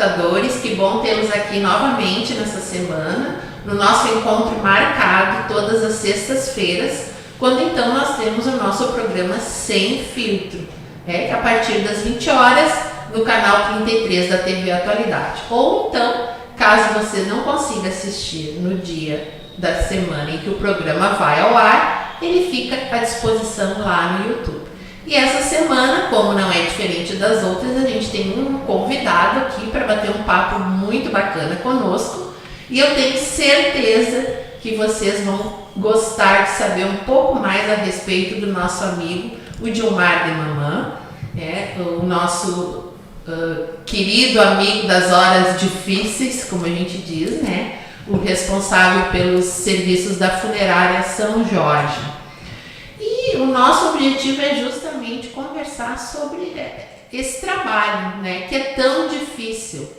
telespectadores, que bom tê-los aqui novamente nessa semana, no nosso encontro marcado todas as sextas-feiras, quando então nós temos o nosso programa Sem Filtro, que a partir das 20 horas no canal 33 da TV Atualidade. Ou então, caso você não consiga assistir no dia da semana em que o programa vai ao ar, ele fica à disposição lá no YouTube. E essa semana, como não é diferente das outras, a gente tem um convidado aqui para bater um papo muito bacana conosco. E eu tenho certeza que vocês vão gostar de saber um pouco mais a respeito do nosso amigo, o Dilmar de Mamã, o nosso querido amigo das horas difíceis, como a gente diz, né? O responsável pelos serviços da funerária São Jorge. E o nosso objetivo é justamente conversar sobre esse trabalho, né, que é tão difícil.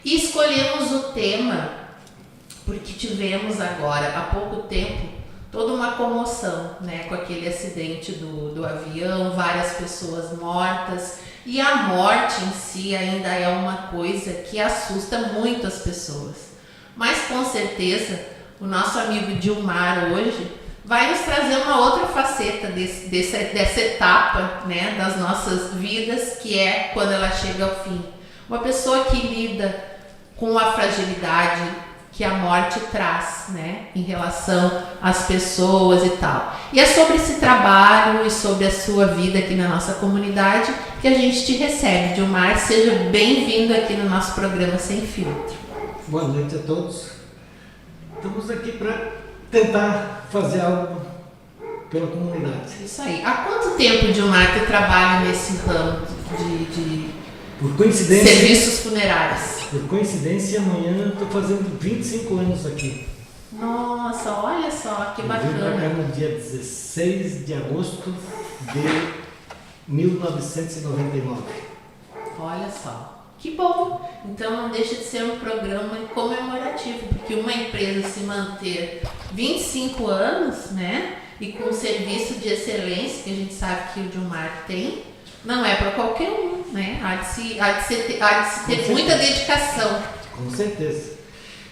E escolhemos o tema porque tivemos agora, há pouco tempo, toda uma comoção, né, com aquele acidente do avião, várias pessoas mortas. E a morte em si ainda é uma coisa que assusta muito as pessoas. Mas com certeza o nosso amigo Dilmar hoje vai nos trazer uma outra faceta dessa etapa, né, das nossas vidas, que é quando ela chega ao fim. Uma pessoa que lida com a fragilidade que a morte traz, né, em relação às pessoas e tal. E é sobre esse trabalho e sobre a sua vida aqui na nossa comunidade que a gente te recebe. Dilmar, seja bem-vindo aqui no nosso programa Sem Filtro. Boa noite a todos. Estamos aqui para tentar fazer algo pela comunidade. Isso aí. Há quanto tempo, Dilmar, tu trabalha nesse ramo de Por coincidência, serviços funerários? Por coincidência, amanhã eu estou fazendo 25 anos aqui. Nossa, olha só, que eu vim para cá bacana. no dia 16 de agosto de 1999. Olha só. Que bom! Então não deixa de ser um programa comemorativo, porque uma empresa se manter 25 anos, né, e com um serviço de excelência, que a gente sabe que o Dilmar tem, não é para qualquer um, né? Há de se ter muita dedicação. Com certeza.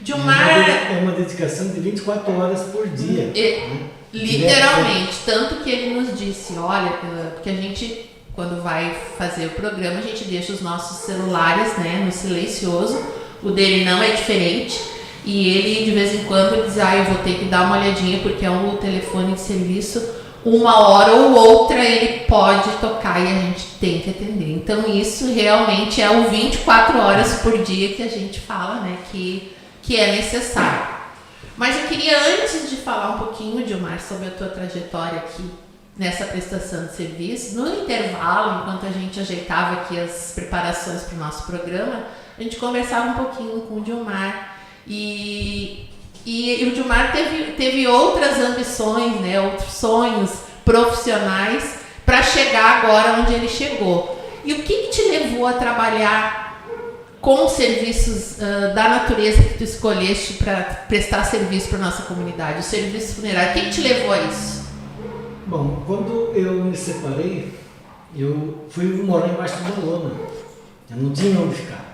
Dilmar... É uma dedicação de 24 horas por dia. Né? Literalmente. Tanto que ele nos disse, olha, porque a gente... Quando vai fazer o programa, a gente deixa os nossos celulares, né, no silencioso. O dele não é diferente. E ele, de vez em quando, diz, eu vou ter que dar uma olhadinha, porque é um telefone de serviço. Uma hora ou outra ele pode tocar e a gente tem que atender. Então, isso realmente é o 24 horas por dia que a gente fala, né, que é necessário. Mas eu queria, antes de falar um pouquinho, Dilmar, sobre a tua trajetória aqui, nessa prestação de serviço, no intervalo, enquanto a gente ajeitava aqui as preparações para o nosso programa, a gente conversava um pouquinho com o Dilmar e o Dilmar teve outras ambições, né, outros sonhos profissionais para chegar agora onde ele chegou. E o que te levou a trabalhar com serviços da natureza que tu escolheste para prestar serviço para a nossa comunidade, o serviço funerário? O que te levou a isso? Bom, quando eu me separei, eu fui morar embaixo da lona. Eu não tinha onde ficar.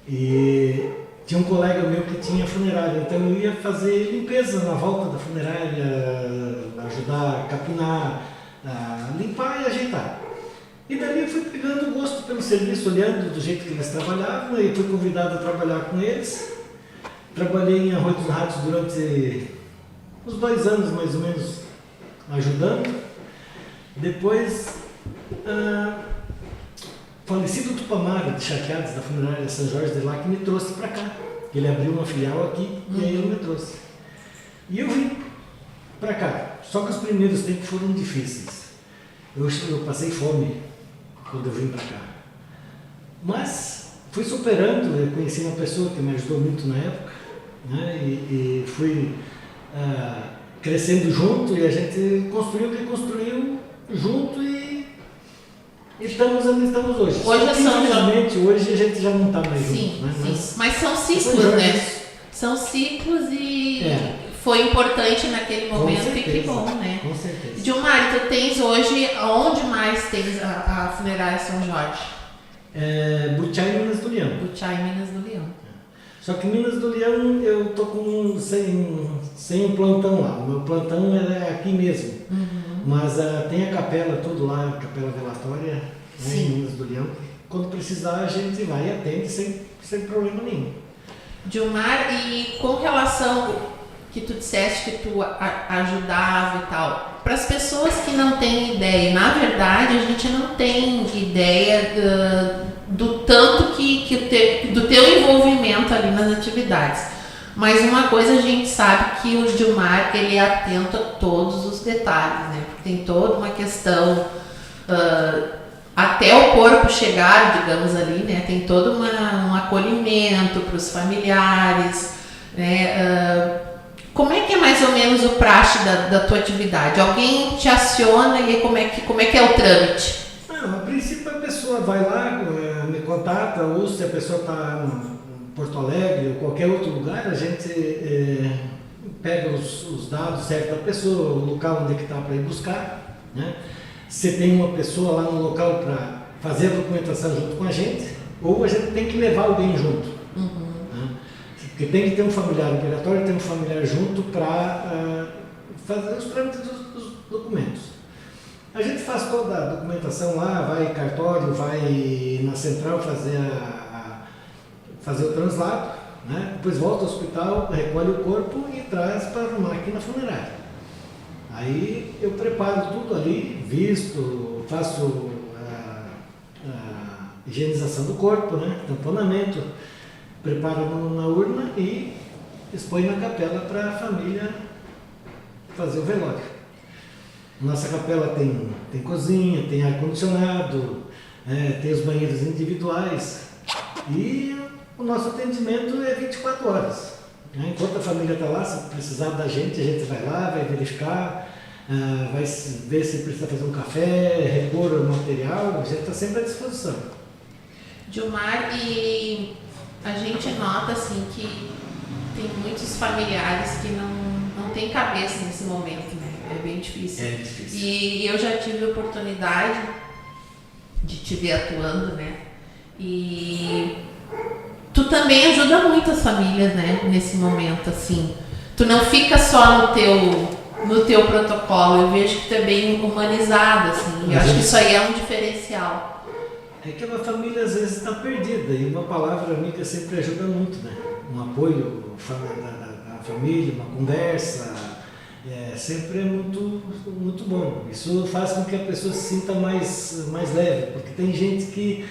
E tinha um colega meu que tinha funerária, então eu ia fazer limpeza na volta da funerária, ajudar a capinar, a limpar e ajeitar. E daí eu fui pegando gosto pelo serviço, olhando do jeito que eles trabalhavam, e fui convidado a trabalhar com eles. Trabalhei em Arroio dos Ratos durante uns 2 anos, mais ou menos, ajudando. Depois, falecido Tupamara, de Chaqueados, da funerária São Jorge de lá, que me trouxe para cá. Ele abriu uma filial aqui e aí ele me trouxe. E eu vim para cá. Só que os primeiros tempos foram difíceis. Eu passei fome quando eu vim para cá. Mas fui superando, eu conheci uma pessoa que me ajudou muito na época, né? E fui crescendo junto e a gente construiu o que construiu junto e estamos onde estamos hoje. Infelizmente, hoje a gente já não está mais junto. Né? Mas são ciclos, né? São ciclos e foi importante naquele momento e que bom, né? Com certeza. Dilmar, tu tens hoje, onde mais tens a funerária São Jorge? Butiá e Minas do Leão. Butiá e Minas do Leão. Só que Minas do Leão eu tô sem um plantão lá. O meu plantão é aqui mesmo. Mas tem a capela, tudo lá, a capela velatória, né, em Minas do Leão. Quando precisar a gente vai e atende sem problema nenhum. Dilmar, e com relação que tu disseste que tu ajudava e tal, para as pessoas que não têm ideia, na verdade a gente não tem ideia do tanto do teu envolvimento ali nas atividades. Mas uma coisa a gente sabe que o Dilmar, ele é atento a todos os detalhes, né? Porque tem toda uma questão, até o corpo chegar, digamos ali, né? Tem todo um acolhimento para os familiares, né? Como é que é mais ou menos o praxe da tua atividade? Alguém te aciona e como é que é o trâmite? A princípio a pessoa vai lá, me contata, ou se a pessoa está em Porto Alegre ou qualquer outro lugar, a gente pega os dados certos da pessoa, o local onde está para ir buscar, né? Se tem uma pessoa lá no local para fazer a documentação junto com a gente, ou a gente tem que levar alguém junto. Né? Porque tem que ter um familiar obrigatório, tem um familiar junto para fazer os trâmites dos documentos. A gente faz toda a documentação lá, vai em cartório, vai na central fazer o translado, né? Depois volta ao hospital, recolhe o corpo e traz para arrumar aqui na funerária. Aí eu preparo tudo ali, visto, faço a higienização do corpo, né? Tamponamento, preparo na urna e expõe na capela para a família fazer o velório. Nossa capela tem cozinha, tem ar-condicionado, tem os banheiros individuais e o nosso atendimento é 24 horas. Enquanto a família está lá, se precisar da gente, a gente vai lá, vai verificar, vai ver se precisa fazer um café, repor o material, a gente está sempre à disposição. Dilmar, e a gente nota assim que tem muitos familiares que não têm cabeça nesse momento, né? É bem difícil. É difícil. E eu já tive a oportunidade de te ver atuando, né? E tu também ajuda muito as famílias, né? Nesse momento, assim. Tu não fica só no teu protocolo. Eu vejo que tu é bem humanizado, assim. Eu acho que isso aí é um diferencial. É que a família às vezes está perdida e uma palavra amiga sempre ajuda muito, né? Um apoio da família, uma conversa, sempre é muito, muito bom. Isso faz com que a pessoa se sinta mais leve, porque tem gente que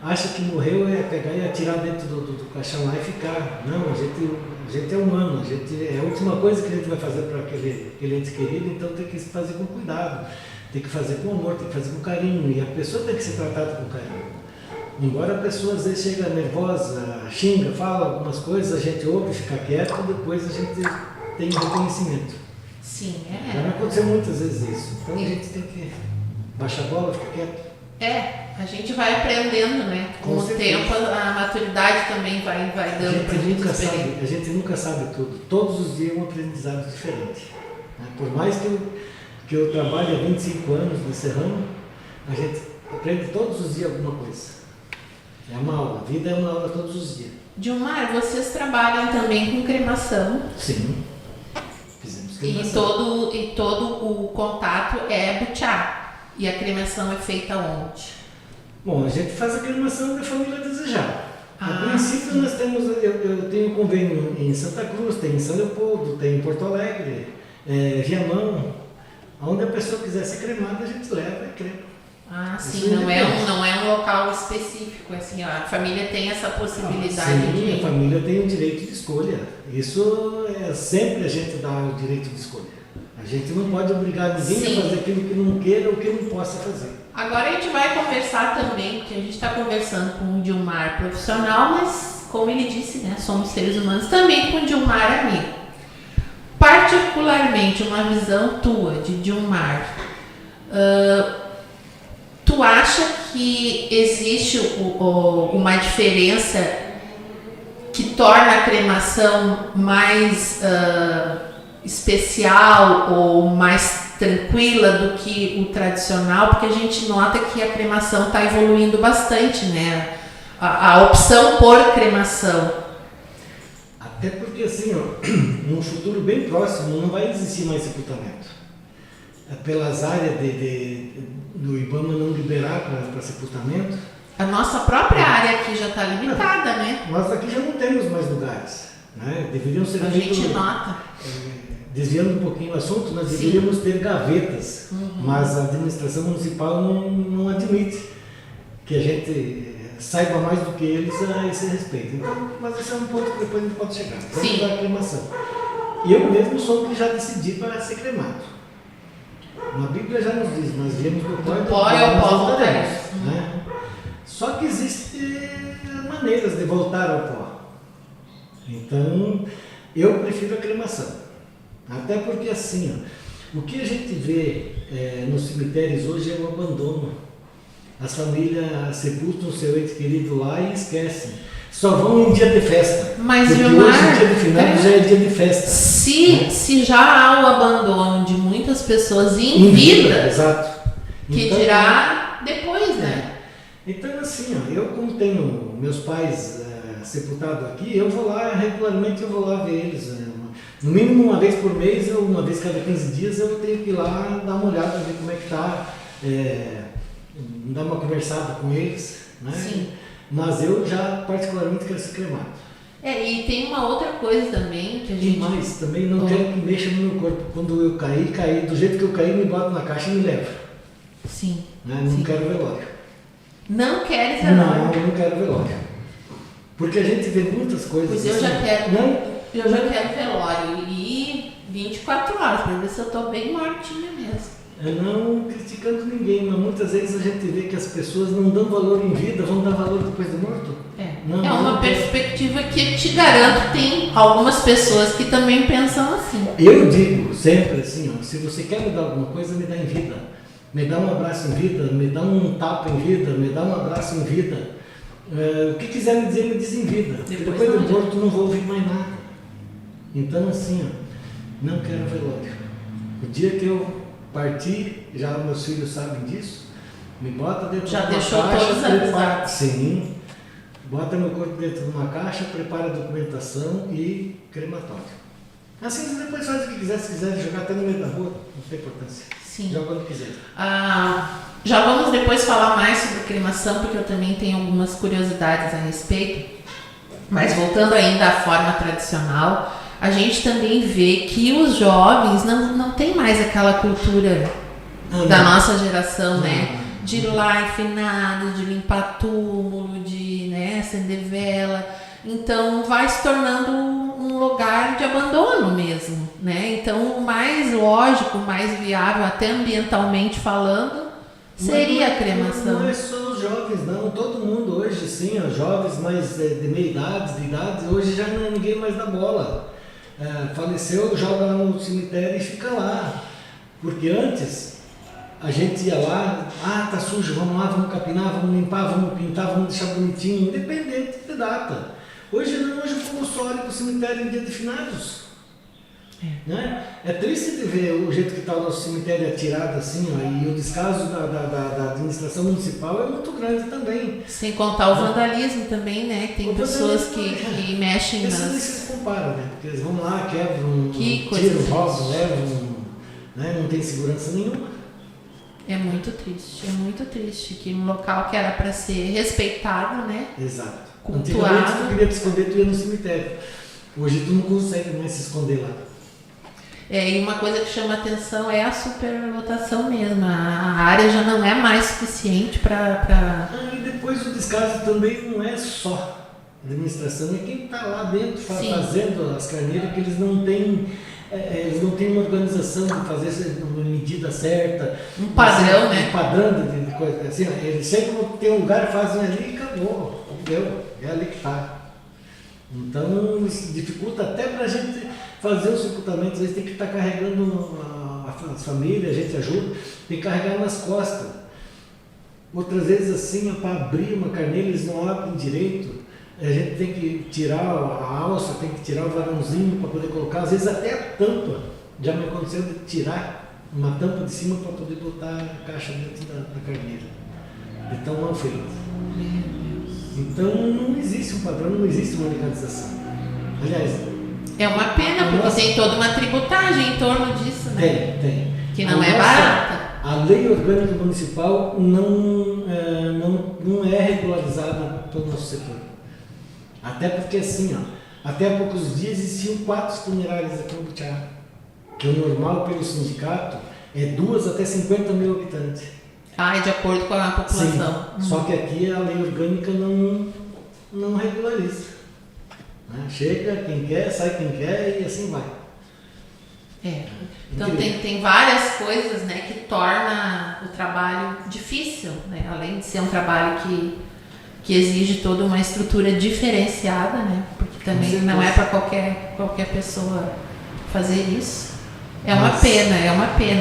acha que morreu é pegar e atirar dentro do caixão lá e ficar. Não, a gente é humano, é a última coisa que a gente vai fazer para aquele ente querido, então tem que fazer com cuidado, tem que fazer com amor, tem que fazer com carinho, e a pessoa tem que ser tratada com carinho. Embora a pessoa às vezes chega nervosa, xinga, fala algumas coisas, a gente ouve, fica quieto, depois a gente tem um reconhecimento. Sim, Já me aconteceu muitas vezes isso, então a gente tem que baixar a bola, ficar quieto. A gente vai aprendendo, né? Com o tempo, a maturidade também vai dando pra gente experiência. A gente nunca sabe tudo. Todos os dias é um aprendizado diferente. Por mais que eu trabalhe há 25 anos nesse ramo, a gente aprende todos os dias alguma coisa. É uma aula. A vida é uma aula todos os dias. Dilmar, vocês trabalham também com cremação. Sim. Fizemos cremação. E todo o contato é butiá. E a cremação é feita onde? Bom, a gente faz a cremação da família desejar. A princípio, sim. nós temos, eu tenho convênio em Santa Cruz, tem em São Leopoldo, tem em Porto Alegre, Viamão. Onde a pessoa quiser ser cremada, a gente leva e crema. Sim, não é um local específico, assim, a família tem essa possibilidade sim, a família tem o direito de escolha. Isso sempre a gente dá o direito de escolha. A gente não pode obrigar ninguém a fazer aquilo que não queira ou que não possa fazer. Agora a gente vai conversar também, porque a gente está conversando com o Dilmar profissional, mas como ele disse, né, somos seres humanos, também com o Dilmar amigo. Particularmente, uma visão tua de Dilmar, tu acha que existe uma diferença que torna a cremação mais especial ou mais tranquila do que o tradicional, porque a gente nota que a cremação está evoluindo bastante, né? A opção por cremação. Até porque assim, ó, num futuro bem próximo não vai existir mais sepultamento. Pelas áreas do IBAMA não liberar para sepultamento. A nossa própria área aqui já está limitada, né? Nós aqui já não temos mais lugares, né? Deveriam ser A gente nota. Desviando um pouquinho o assunto, nós deveríamos ter gavetas, mas a administração municipal não admite que a gente saiba mais do que eles a esse respeito. Então, mas esse é um ponto que depois a gente pode chegar. Vamos da cremação. Eu mesmo sou o que já decidi para ser cremado. Na Bíblia já nos diz, nós viemos do pó e ao pó voltaremos. Né? Só que existem maneiras de voltar ao pó. Então, eu prefiro a cremação. Até porque assim, ó, o que a gente vê nos cemitérios hoje é o abandono. As famílias sepultam o seu ente querido lá e esquecem. Só vão em dia de festa. Mas porque Vilmar, hoje, dia de finados, já é dia de festa. Se já há o abandono de muitas pessoas em vida, exato. Que então, dirá depois, né? Então assim, ó, eu como tenho meus pais sepultados aqui, eu vou lá, regularmente eu vou lá ver eles. No mínimo uma vez por mês, ou uma vez cada 15 dias, eu tenho que ir lá dar uma olhada, ver como é que está, dar uma conversada com eles, né? Sim. Mas eu já particularmente quero ser cremado. E tem uma outra coisa também que a gente... E mais, também não quero que mexa no meu corpo. Quando eu cair, do jeito que eu caí, me boto na caixa e me leva. Sim. Né? Não quero velório. Não queres velório? Não quero velório. Porque a gente vê muitas coisas. Pois eu assim, já quero. Não? Eu já quero velório e 24 horas, para ver se eu estou bem mortinha mesmo. Eu não criticando ninguém, mas muitas vezes a gente vê que as pessoas não dão valor em vida, vão dar valor depois de morto. É uma perspectiva que te garanto tem algumas pessoas que também pensam assim. Eu digo sempre assim, ó, se você quer me dar alguma coisa, me dá em vida. Me dá um abraço em vida, me dá um tapa em vida, me dá um abraço em vida. O que quiser me dizer, me diz em vida. Depois de morto não vou ouvir mais nada. Então assim, ó, não quero velório. O dia que eu partir, já meus filhos sabem disso, me bota dentro de uma caixa. Já deixou todos avisados? Sim. Bota meu corpo dentro de uma caixa, prepara a documentação e crematório. Assim você depois faz o que quiser, se quiser jogar até no meio da rua, não tem importância. Sim. Joga onde quiser. Já vamos depois falar mais sobre cremação, porque eu também tenho algumas curiosidades a respeito. Mas voltando ainda à forma tradicional, a gente também vê que os jovens não tem mais aquela cultura da nossa geração, né? De ir lá em finados, de limpar túmulo, de acender vela. Então vai se tornando um lugar de abandono mesmo, né? Então o mais lógico, mais viável, até ambientalmente falando, seria a cremação. Não é só os jovens, não. Todo mundo hoje, sim, os jovens mais de meia idade, hoje já não é ninguém mais dá bola. Faleceu, joga lá no cemitério e fica lá. Porque antes a gente ia lá, tá sujo, vamos lá, vamos capinar, vamos limpar, vamos pintar, vamos deixar bonitinho, independente de data. Hoje não, hoje o povo só olha para o cemitério em dia de finados. Né? É triste de ver o jeito que está o nosso cemitério atirado assim, ó, e o descaso da administração municipal é muito grande também. Sem contar o vandalismo também, né? Tem pessoas que mexem nas... Esses nem se comparam, né? Porque eles vão lá, quebram, tiram, roubam, levam, né? Não tem segurança nenhuma. É muito triste que um local que era para ser respeitado, né? Exato. Cultuado. Antigamente tu queria te esconder, tu ia no cemitério. Hoje tu não consegue mais se esconder lá. E uma coisa que chama atenção é a superlotação mesmo. A área já não é mais suficiente para... E depois o descaso também não é só a administração, é quem está lá dentro fazendo as carneiras, que eles não têm uma organização de fazer uma medida certa. Um padrão, né? Um padrão de coisa. Assim, eles chegam, tem um lugar, fazem ali e acabou. Deu. É ali que está. Então isso dificulta até para a gente fazer os sepultamentos. Eles têm que estar carregando a família, a gente ajuda, tem que carregar nas costas. Outras vezes assim, para abrir uma carneira, eles não abrem direito. A gente tem que tirar a alça, tem que tirar o varãozinho para poder colocar. Às vezes até a tampa já me aconteceu de tirar uma tampa de cima para poder botar a caixa dentro da carneira. De tão mal feito. Então não existe um padrão, não existe uma legalização. Aliás, é uma pena, porque tem toda uma tributagem em torno disso, né? Tem. Que não é barata. A lei orgânica municipal não é regularizada pelo nosso setor. Até porque assim, até há poucos dias existiam 4 funerárias aqui no Butiá. Que o normal pelo sindicato é 2 até 50 mil habitantes. É de acordo com a população. Sim, só que aqui a lei orgânica não regulariza. Né? Chega quem quer, sai quem quer e assim vai. Então tem várias coisas, né, que torna o trabalho difícil, né? Além de ser um trabalho que exige toda uma estrutura diferenciada, né? Porque também não é para qualquer pessoa fazer isso. É uma pena.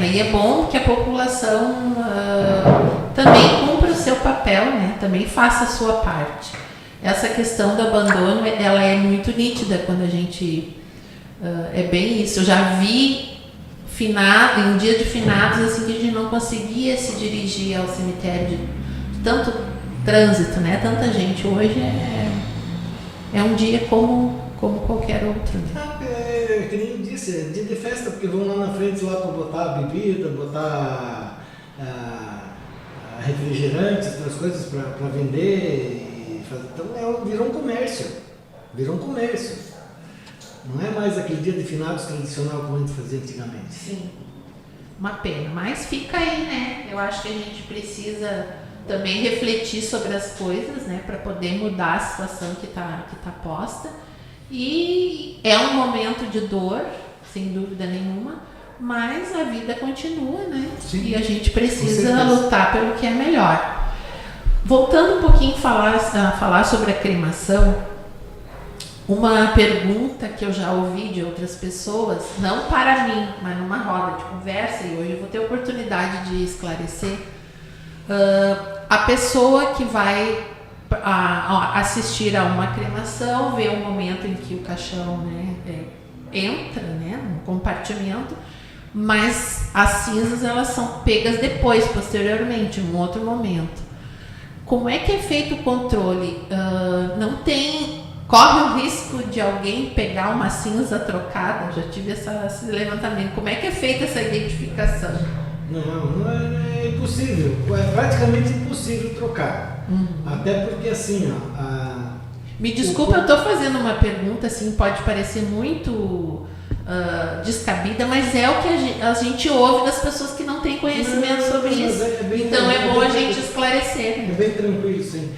E é bom que a população também cumpra o seu papel, né? Também faça a sua parte. Essa questão do abandono, ela é muito nítida quando a gente... é bem isso. Eu já vi em dia de finados, assim, que a gente não conseguia se dirigir ao cemitério de tanto trânsito, né? Tanta gente. Hoje é um dia como qualquer outro, né? Que nem eu disse, é dia de festa, porque vão lá na frente lá para botar a bebida, botar refrigerantes, outras coisas para vender. Então virou um comércio. Não é mais aquele dia de finados tradicional como a gente fazia antigamente. Sim, uma pena. Mas fica aí, né? Eu acho que a gente precisa também refletir sobre as coisas, né? Para poder mudar a situação que tá posta. E é um momento de dor, sem dúvida nenhuma, mas a vida continua, né? Sim, e a gente precisa lutar pelo que é melhor. Voltando um pouquinho a falar sobre a cremação, uma pergunta que eu já ouvi de outras pessoas, não para mim, mas numa roda de conversa, e hoje eu vou ter a oportunidade de esclarecer, a pessoa que vai assistir a uma cremação, ver o momento em que o caixão, né, entra, né, no compartimento, mas as cinzas elas são pegas depois, posteriormente, em um outro momento. Como é que é feito o controle? Corre o risco de alguém pegar uma cinza trocada? Já tive esse levantamento. Como é que é feita essa identificação? Não é impossível. É praticamente impossível trocar. Até porque assim, Me desculpa, eu estou fazendo uma pergunta, assim, pode parecer muito descabida, mas é o que a gente ouve das pessoas que não têm conhecimento sobre isso. Então é bom a gente esclarecer. É bem tranquilo, sim.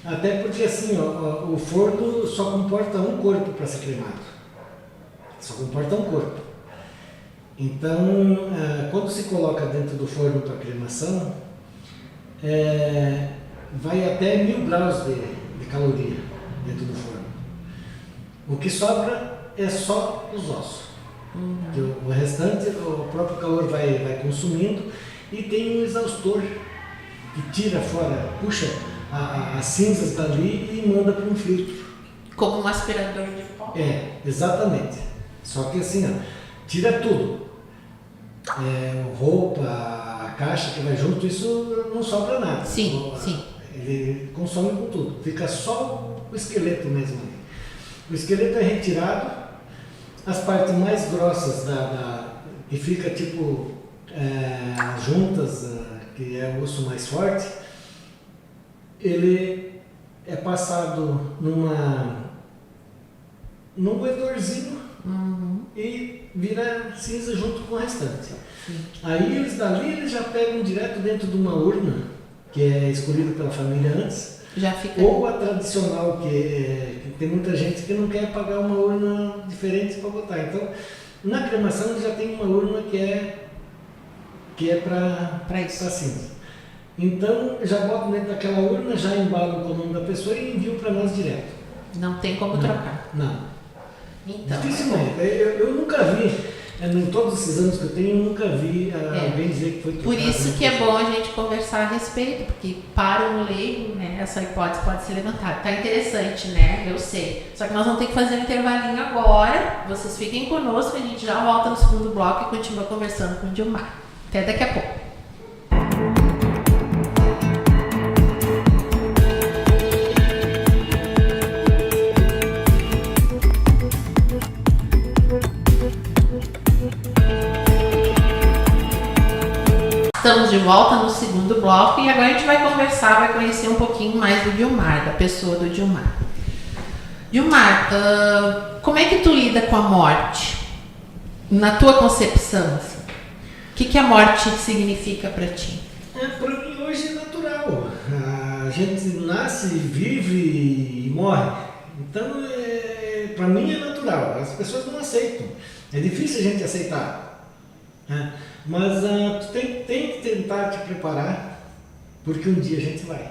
Até porque assim, o forno só comporta um corpo para ser cremado. Só comporta um corpo. Então, quando se coloca dentro do forno para cremação, vai até 1000 graus de caloria dentro do forno. O que sobra é só os ossos. O restante, o próprio calor vai consumindo, e tem um exaustor que tira fora, puxa as cinzas dali e manda para um filtro. Como um aspirador de pó? Exatamente. Só que assim, tira tudo. Roupa, a caixa que vai junto, isso não sobra nada. Sim. Ele consome com tudo. Fica só o esqueleto mesmo. O esqueleto é retirado, as partes mais grossas que fica tipo juntas, que é o osso mais forte, ele é passado num moedorzinho e vira cinza junto com o restante. Aí eles já pegam direto dentro de uma urna, que é escolhida pela família antes, ou a tradicional, que tem muita gente que não quer pagar uma urna diferente para botar. Então, na cremação já tem uma urna que é para cinza. Então, já botam dentro daquela urna, já embalam com o nome da pessoa e enviam para nós direto. Não tem como trocar? Não. Então, dificilmente. Eu nunca vi, em todos esses anos que eu tenho, eu nunca vi alguém dizer que foi trocado. Por isso que é bom a gente conversar a respeito, porque para um leigo, né, essa hipótese pode ser levantada. Tá interessante, né? Eu sei. Só que nós vamos ter que fazer um intervalinho agora. Vocês fiquem conosco, a gente já volta no segundo bloco e continua conversando com o Dilmar. Até daqui a pouco. Estamos de volta no segundo bloco e agora a gente vai conversar, vai conhecer um pouquinho mais do Dilmar, da pessoa do Dilmar. Dilmar, como é que tu lida com a morte? Na tua concepção, assim? O que a morte significa para ti? Para mim hoje é natural. A gente nasce, vive e morre. Então, para mim é natural. As pessoas não aceitam. É difícil a gente aceitar. Né? Mas tu tem que tentar te preparar, porque um dia a gente vai.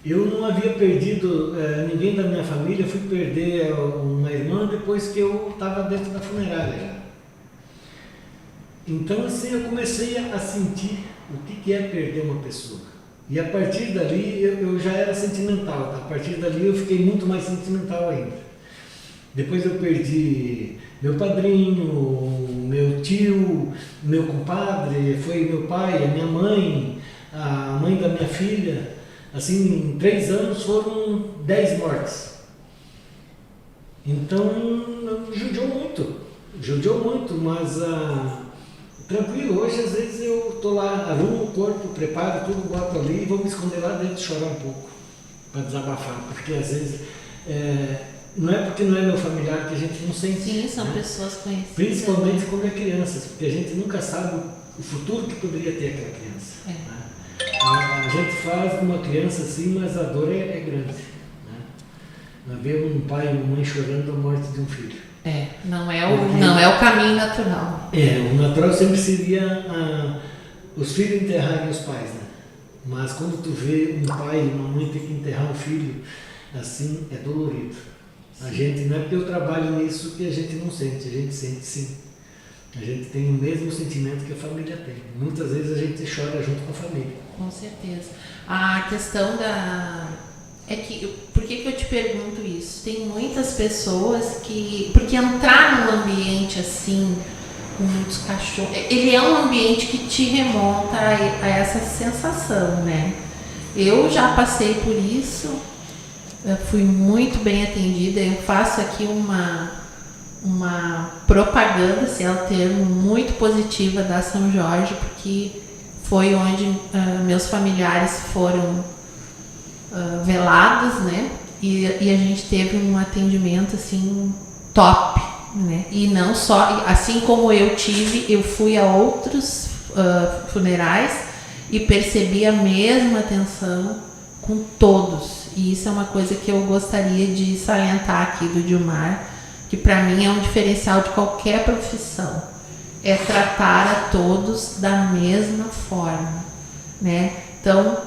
Eu não havia perdido ninguém da minha família, fui perder uma irmã depois que eu estava dentro da funerária já. Então assim eu comecei a sentir o que é perder uma pessoa. E a partir dali eu já era sentimental, a partir dali eu fiquei muito mais sentimental ainda. Depois eu perdi meu padrinho, meu tio, meu compadre, foi meu pai, a minha mãe, a mãe da minha filha. Assim, em 3 anos foram 10 mortes. Então, judiou muito, mas tranquilo. Hoje, às vezes, eu estou lá, arrumo o corpo, preparo tudo, boto ali e vou me esconder lá dentro e chorar um pouco, para desabafar, porque às vezes... não é porque não é meu familiar que a gente não sente. Sim, são pessoas conhecidas. Principalmente quando é crianças, porque a gente nunca sabe o futuro que poderia ter aquela criança. Né? A gente faz uma criança assim, mas a dor é grande. Né? Nós vemos um pai e uma mãe chorando a morte de um filho. Não é o caminho natural. O natural sempre seria os filhos enterrarem os pais. Né? Mas quando tu vê um pai e uma mãe ter que enterrar um filho, assim, é dolorido. A gente, não é porque eu trabalho nisso que a gente não sente, a gente sente sim. A gente tem o mesmo sentimento que a família tem. Muitas vezes a gente chora junto com a família. Com certeza. A questão por que eu te pergunto isso? Tem muitas pessoas porque entrar num ambiente assim, com muitos cachorros, ele é um ambiente que te remonta a essa sensação, né? Eu já passei por isso. Eu fui muito bem atendida. Eu faço aqui uma propaganda, se é o termo, muito positiva da São Jorge, porque foi onde meus familiares foram velados, né? E a gente teve um atendimento assim top, né? E não só, assim como eu fui a outros funerais e percebi a mesma atenção com todos. E isso é uma coisa que eu gostaria de salientar aqui do Dilmar, que para mim é um diferencial de qualquer profissão. É tratar a todos da mesma forma, né? Então,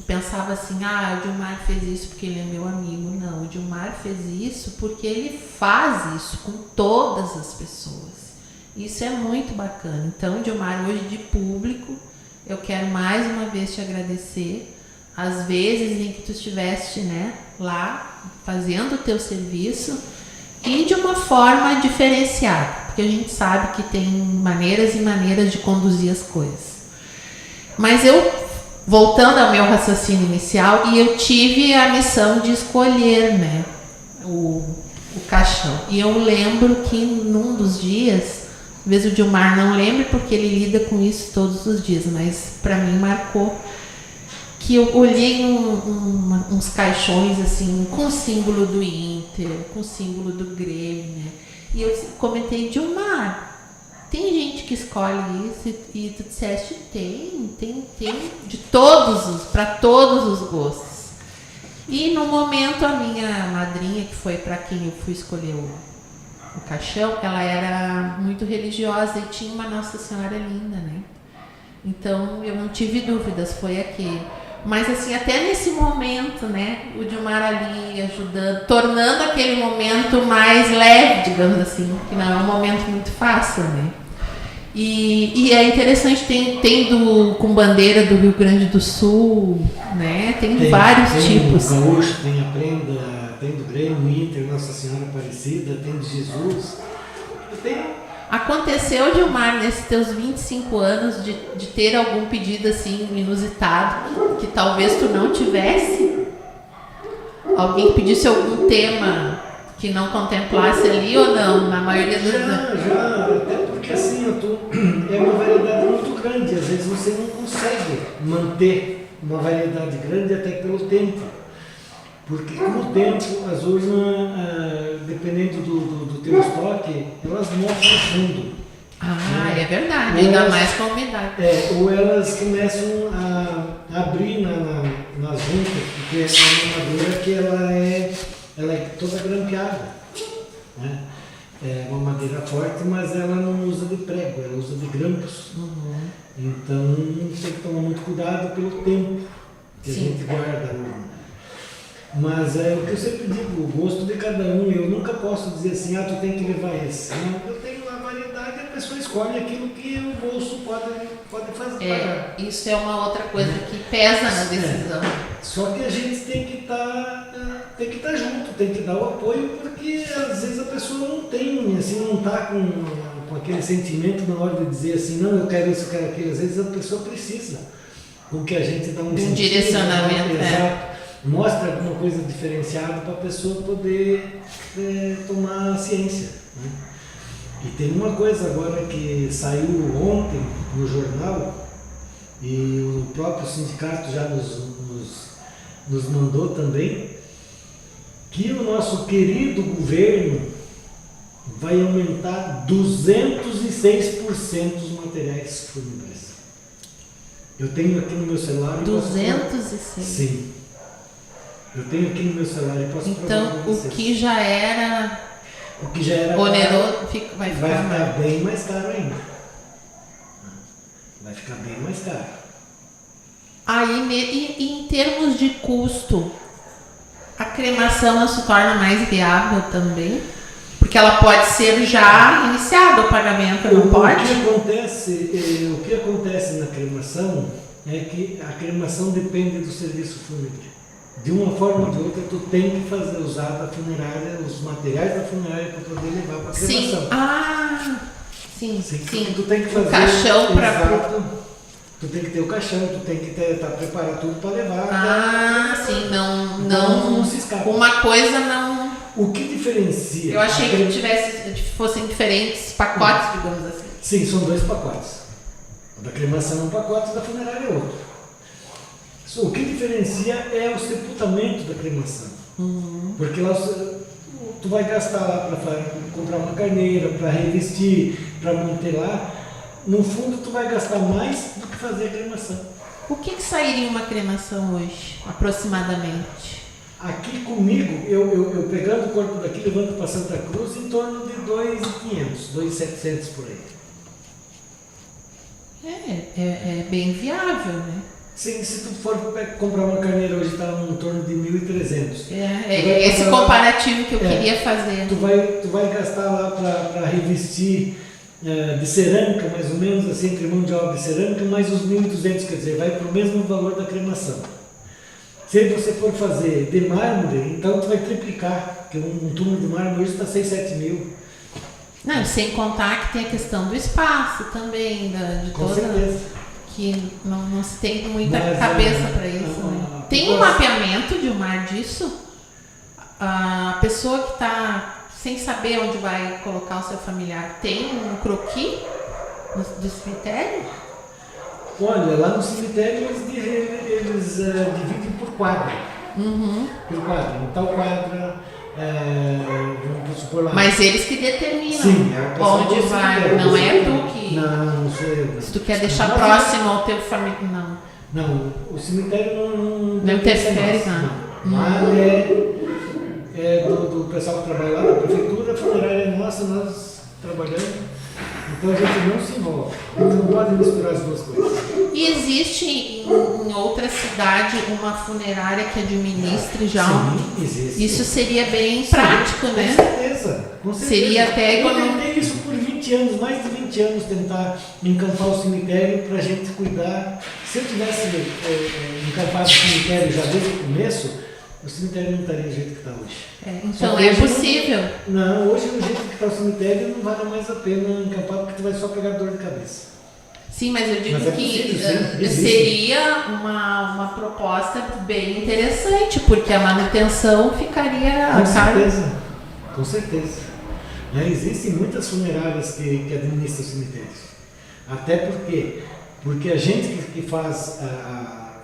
pensava assim, o Dilmar fez isso porque ele é meu amigo. Não, o Dilmar fez isso porque ele faz isso com todas as pessoas. Isso é muito bacana. Então, Dilmar, hoje de público, eu quero mais uma vez te agradecer as vezes em que tu estiveste, né, lá fazendo o teu serviço e de uma forma diferenciada, porque a gente sabe que tem maneiras e maneiras de conduzir as coisas. Mas voltando ao meu raciocínio inicial, e eu tive a missão de escolher, né, o caixão. E eu lembro que num dos dias, talvez o Dilmar não lembre porque ele lida com isso todos os dias, mas para mim marcou que eu olhei uns caixões assim, com o símbolo do Inter, com o símbolo do Grêmio, né? E eu comentei, Dilmar, tem gente que escolhe isso? E tu disseste, tem de para todos os gostos. E no momento a minha madrinha, que foi para quem eu fui escolher o caixão, ela era muito religiosa e tinha uma Nossa Senhora linda, né? Então eu não tive dúvidas, foi aquele. Mas assim, até nesse momento, né, o Dilmar ali ajudando, tornando aquele momento mais leve, digamos assim, que não é um momento muito fácil, né? E é interessante, tem com bandeira do Rio Grande do Sul, né? Tem vários tipos. Tem o Gaúcho, tem a Prenda, tem do Grêmio, Inter, Nossa Senhora Aparecida, tem de Jesus. Tem Aconteceu, Gilmar, nesses teus 25 anos de ter algum pedido assim inusitado que talvez tu não tivesse? Alguém que pedisse algum tema que não contemplasse ali ou não? Na maioria dos Já, até porque assim, é uma variedade muito grande, às vezes você não consegue manter uma variedade grande até pelo tempo. Porque com o tempo, as urnas, dependendo do teu estoque, elas mofam fundo. Ah, é verdade, ainda mais com a umidade. Ou elas começam a abrir nas juntas, porque é uma madeira que ela é toda grampeada. Né? É uma madeira forte, mas ela não usa de prego, ela usa de grampos. Então tem que tomar muito cuidado pelo tempo que a gente guarda a urna. Mas é o que eu sempre digo, o gosto de cada um. Eu nunca posso dizer assim, tu tem que levar esse. Não, eu tenho a variedade e a pessoa escolhe aquilo que o bolso pode fazer. Isso é uma outra coisa que pesa na decisão. Só que a gente tem que estar junto, tem que dar o apoio, porque às vezes a pessoa não tem, assim, não está com aquele sentimento na hora de dizer assim, não, eu quero isso, eu quero aquilo. Às vezes a pessoa precisa, com que a gente dá um direcionamento. Exato. Mostra alguma coisa diferenciada para a pessoa poder tomar ciência. Né? E tem uma coisa agora que saiu ontem no jornal, e o próprio sindicato já nos mandou também, que o nosso querido governo vai aumentar 206% os materiais fúnebres. Eu tenho aqui no meu celular... 206? Sim. Eu tenho aqui no meu celular e posso então, o que já era oneroso vai ficar bem mais caro ainda. Vai ficar bem mais caro. Aí, em termos de custo, a cremação ela se torna mais viável também? Porque ela pode ser já iniciada o pagamento, não pode? O que acontece na cremação é que a cremação depende do serviço fúnebre. De uma forma ou de outra, tu tem que usar da funerária, os materiais da funerária para poder levar para a cremação. Sim. Tu tem que fazer o caixão para... Tu tem que ter o caixão, tu tem que estar preparado tudo para levar. Sim, não se escapa. Uma coisa não... O que diferencia... Eu achei que fossem diferentes pacotes, digamos assim. Sim, são 2 pacotes. O da cremação é um pacote e da funerária é outro. O que diferencia é o sepultamento da cremação. Porque lá tu vai gastar lá para comprar uma carneira, para revestir, para manter lá. No fundo, tu vai gastar mais do que fazer a cremação. O que sairia uma cremação hoje, aproximadamente? Aqui comigo, eu pegando o corpo daqui, levando para Santa Cruz, em torno de 2.500, 2.700 por aí. É bem viável, né? Sim, se tu for comprar uma carneira hoje está em torno de 1.300. Esse comparativo que eu queria fazer. Tu vai gastar lá para revestir de cerâmica, mais ou menos, assim, entre mão de obra de cerâmica, mais os 1.200, quer dizer, vai para o mesmo valor da cremação. Se você for fazer de mármore, então tu vai triplicar, porque um túmulo de mármore hoje está 6, 7 mil. Não, sem contar que tem a questão do espaço também, Com certeza. Que não se tem muita cabeça para isso. Né? Tem um mapeamento, Gilmar, disso? A pessoa que está sem saber onde vai colocar o seu familiar tem um croquis do cemitério? Olha, lá no cemitério eles dividem por quadra. Por quadra. Em tal quadra, vamos supor lá. Mas eles que determinam. Sim, onde vai. Não é tu que. Não sou eu. Se tu quer deixar próximo ao teu familiar. Não, o cemitério não interfere, não. Lá é do pessoal que trabalha lá, da prefeitura, a funerária é nossa, nós trabalhando. Então a gente não se envolve. A gente não pode misturar as duas coisas. E existe em outra cidade uma funerária que administre já? Sim, existe. Isso seria bem prático, né? Com certeza. Seria até... Eu tentei isso por 20 anos, mais de 20 anos, tentar encampar o cemitério para a gente cuidar. Se eu tivesse encampado o cemitério já desde o começo, o cemitério não estaria do jeito que está hoje. Então é possível. Não, hoje do jeito que está o cemitério não vale mais a pena encampar porque tu vai só pegar dor de cabeça. Sim, mas eu digo que possível, seria uma proposta bem interessante, porque a manutenção ficaria... Com certeza. Existem muitas funerárias que administram cemitérios. Até porque a gente que faz,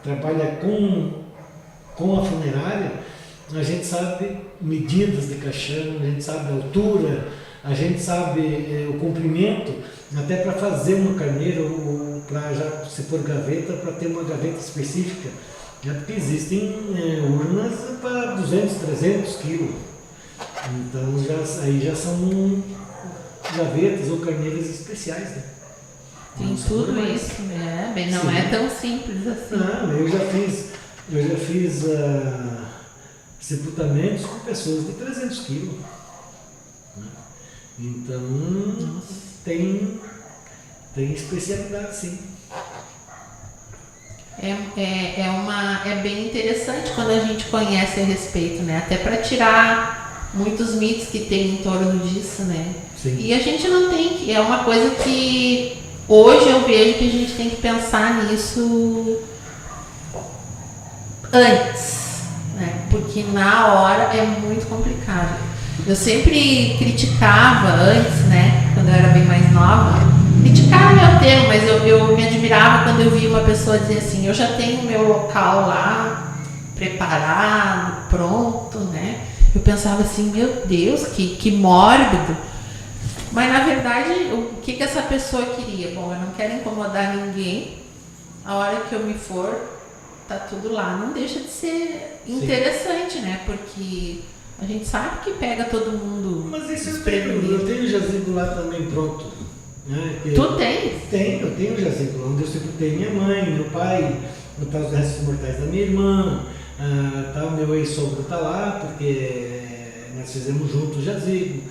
trabalha com a funerária, a gente sabe medidas de caixão, a gente sabe a altura, a gente sabe o comprimento, até para fazer uma carneira ou para já se for gaveta, para ter uma gaveta específica. Porque existem urnas para 200, 300 quilos. Então aí já são gavetas ou carneiras especiais, né? Tem tudo isso, né? Não é tão simples assim. Não, eu já fiz sepultamentos com pessoas de 300 quilos. Né? Então tem especialidade, sim. É bem interessante quando a gente conhece a respeito, né? Até para tirar muitos mitos que tem em torno disso, né? Sim. E a gente não tem que... É uma coisa que hoje eu vejo que a gente tem que pensar nisso antes, né? Porque na hora é muito complicado. Eu sempre criticava antes, né? Quando eu era bem mais nova. Criticava é o termo, mas eu me admirava quando eu via uma pessoa dizer assim: eu já tenho o meu local lá preparado, pronto, né? Eu pensava assim, meu Deus, que mórbido. Mas na verdade, o que essa pessoa queria? Bom, eu não quero incomodar ninguém. A hora que eu me for, tá tudo lá. Não deixa de ser interessante, sim, né? Porque a gente sabe que pega todo mundo. Mas isso eu tenho o jazigo lá também pronto. Né? Tu tens? Eu tenho o jazigo, onde eu sepultei minha mãe, meu pai, tá os restos mortais da minha irmã, o meu ex-sogro tá lá, porque nós fizemos junto o jazigo.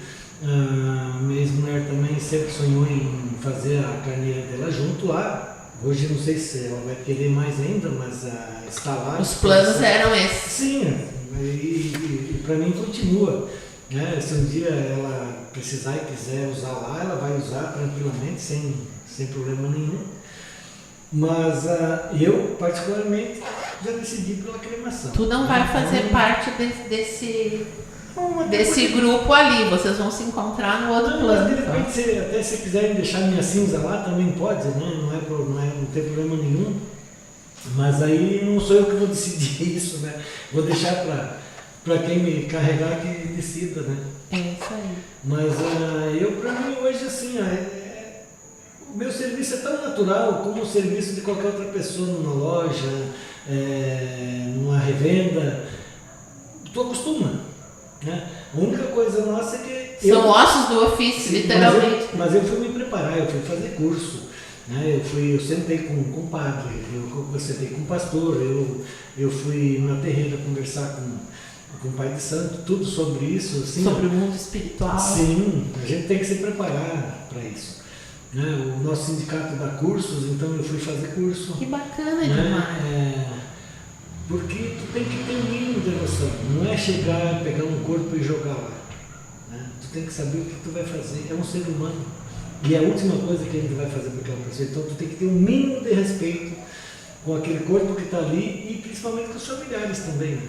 Minha ex-mulher também sempre sonhou em fazer a carneira dela junto lá. Hoje não sei se ela vai querer mais ainda, mas está lá. Os planos eram esses. Sim, e para mim continua. Né? Se um dia ela precisar e quiser usar lá, ela vai usar tranquilamente, sem problema nenhum. Mas eu, particularmente, já decidi pela cremação. Tu não vai fazer parte desse grupo ali, vocês vão se encontrar no outro plano. Mas de repente, até se quiserem deixar minha cinza lá, também pode, né? Não tem problema nenhum. Mas aí não sou eu que vou decidir isso, né? Vou deixar para quem me carregar que decida, né? É isso aí. Mas para mim hoje assim, o meu serviço é tão natural como o serviço de qualquer outra pessoa numa loja, numa revenda. Tu acostuma, né? A única coisa nossa é que... São ossos do ofício, literalmente. Mas eu fui me preparar, eu fui fazer curso. Né? Eu sentei com o padre, eu sentei com o pastor, eu fui na terreira conversar com o pai de santo, tudo sobre isso. Assim, sobre o mundo espiritual. Sim, a gente tem que se preparar para isso. Né? O nosso sindicato dá cursos, então eu fui fazer curso. Que bacana, né? demais. Porque tu tem que ter um mínimo de noção, não é chegar, pegar um corpo e jogar lá. Né? Tu tem que saber o que tu vai fazer, é um ser humano. E é a última coisa que a gente vai fazer para aquela pessoa. Então tu tem que ter um mínimo de respeito com aquele corpo que está ali e principalmente com os familiares também. Né?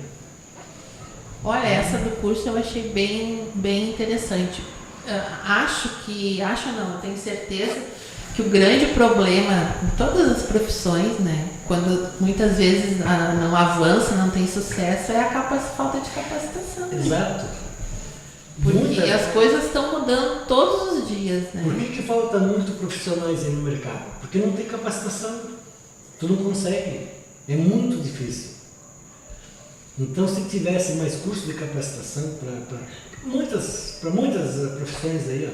Olha, essa do curso eu achei bem interessante. Tenho certeza que o grande problema em todas as profissões, né, quando muitas vezes não avança, não tem sucesso, é a falta de capacitação. Exato. Porque as coisas estão mudando todos os dias, né? Por que falta muito profissionais aí no mercado? Porque não tem capacitação. Tu não consegue. É muito difícil. Então, se tivesse mais curso de capacitação para muitas profissões aí,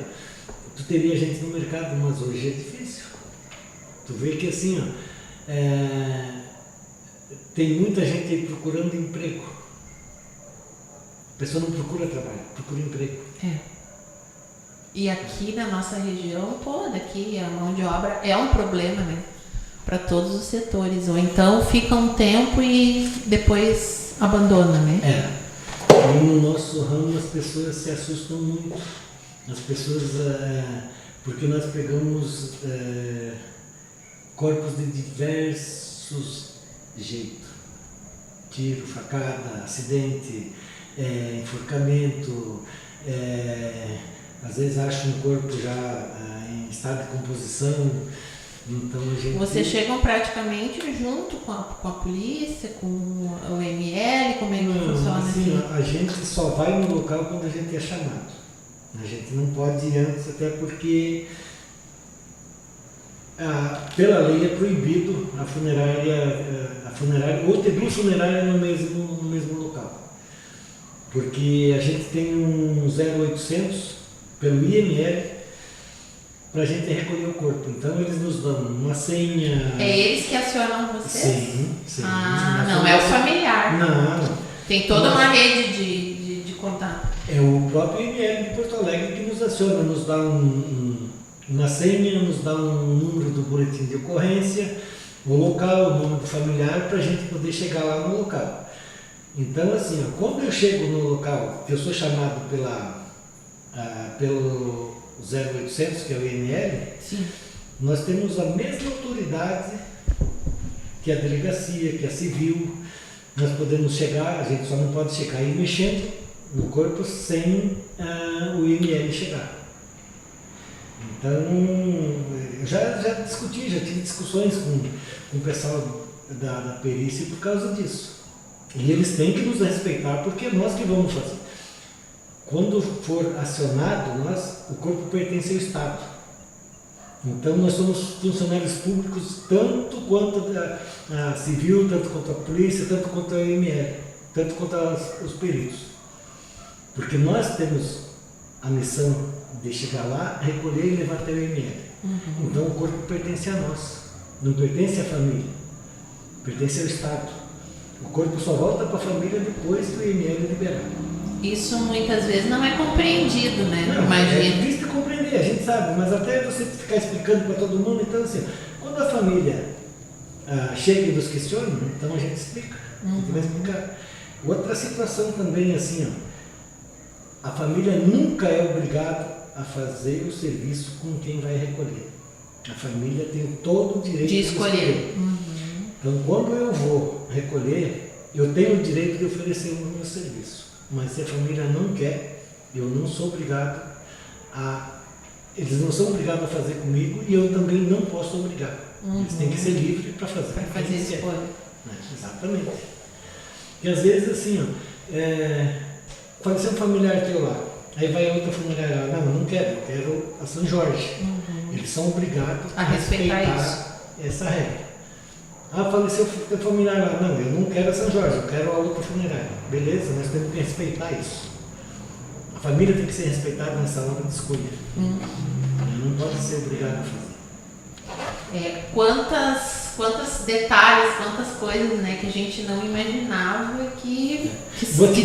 tu teria gente no mercado, mas hoje é difícil. Tu vê que assim, tem muita gente aí procurando emprego. A pessoa não procura trabalho, procura emprego. E aqui na nossa região toda, aqui a mão de obra é um problema, né? Para todos os setores. Ou então fica um tempo e depois abandona, né? E no nosso ramo as pessoas se assustam muito. As pessoas, porque nós pegamos corpos de diversos jeitos. Tiro, facada, acidente, enforcamento, às vezes acha um corpo já em estado de composição. Então a gente... Vocês chegam praticamente junto com a polícia, com o ML, como é que funciona assim? assim? A gente só vai no local quando a gente é chamado. A gente não pode ir antes, até porque pela lei é proibido a funerária ou ter duas funerárias no mesmo local. Porque a gente tem um 0800 pelo IML para a gente recolher o corpo. Então eles nos dão uma senha. É eles que acionam vocês? Sim. Não é o familiar. Não. Tem toda uma rede de contato. É o próprio IML de Porto Alegre que nos aciona, nos dá uma senha, nos dá um número do boletim de ocorrência, o local, o nome do familiar, para a gente poder chegar lá no local. Então, assim, quando eu chego no local, que eu sou chamado pelo 0800, que é o IML, sim, nós temos a mesma autoridade que a delegacia, que a civil. Nós podemos chegar, a gente só não pode chegar aí mexendo no corpo sem o IML chegar. Então, eu já discuti, já tive discussões com o pessoal da perícia por causa disso. E eles têm que nos respeitar, porque é nós que vamos fazer. Quando for acionado, o corpo pertence ao Estado. Então, nós somos funcionários públicos, tanto quanto a civil, tanto quanto a polícia, tanto quanto a IML, tanto quanto os peritos. Porque nós temos a missão de chegar lá, recolher e levar até o IML. Então, o corpo pertence a nós, não pertence à família, pertence ao Estado. O corpo só volta para a família depois do IML liberar. Isso muitas vezes não é compreendido, né? Não, imagina. é difícil de compreender, a gente sabe, mas até você ficar explicando para todo mundo, então assim, quando a família chega e nos questiona, então a gente explica, a gente vai explicar. Outra situação também assim, a família nunca é obrigada a fazer o serviço com quem vai recolher. A família tem todo o direito de escolher. Então, quando eu vou recolher, eu tenho o direito de oferecer o meu serviço. Mas se a família não quer, eu não sou obrigado eles não são obrigados a fazer comigo e eu também não posso obrigar. Eles têm que ser livres para fazer. Para fazer escolha. Exatamente. E às vezes assim, faleceu um familiar teu lá, aí vai outra funerária lá, não quero, eu quero a São Jorge. Eles são obrigados a respeitar isso. Essa regra. Faleceu o familiar lá, não, eu não quero a São Jorge, eu quero a outra funerária. Beleza, nós temos que respeitar isso. A família tem que ser respeitada nessa hora de escolha. Não pode ser obrigado a fazer. Quantos detalhes, quantas coisas, né, que a gente não imaginava que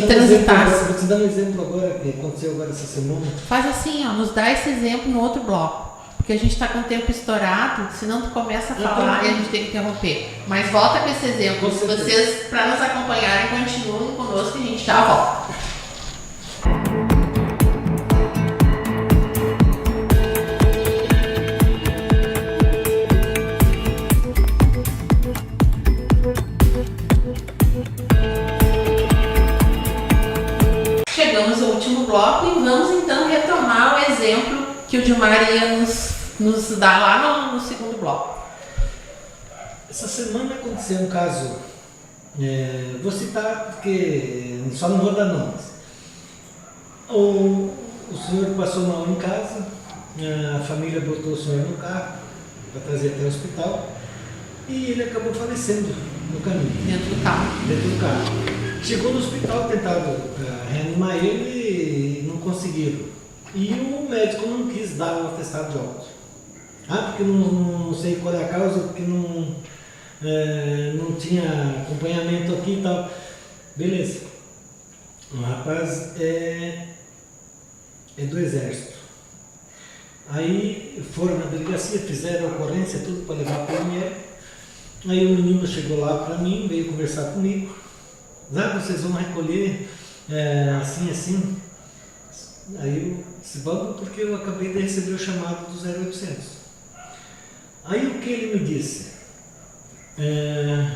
transitasse. Vou te dar um exemplo agora, que aconteceu agora essa semana. Faz assim, nos dá esse exemplo no outro bloco. Porque a gente está com o tempo estourado, senão tu começa a falar e a gente tem que interromper. Mas volta com esse exemplo. Vocês, para nos acompanharem, continuem conosco e a gente já volta. Chegamos ao último bloco e vamos então retomar o exemplo que o Dilmar ia nos dar lá no segundo bloco. Essa semana aconteceu um caso, vou citar porque só não vou dar nomes. O senhor passou mal em casa, a família botou o senhor no carro para trazer até o hospital e ele acabou falecendo no caminho. Dentro do carro. Chegou no hospital, tentaram reanimar ele e não conseguiram. E o médico não quis dar um atestado de óbito. Porque não sei qual é a causa, porque não tinha acompanhamento aqui e tal. Beleza. O rapaz é do Exército. Aí foram na delegacia, fizeram a ocorrência, tudo para levar para o IML. Aí o menino chegou lá para mim, veio conversar comigo. vocês vão recolher assim, assim. Aí eu disse, vamos, porque eu acabei de receber o chamado do 0800. Aí o que ele me disse?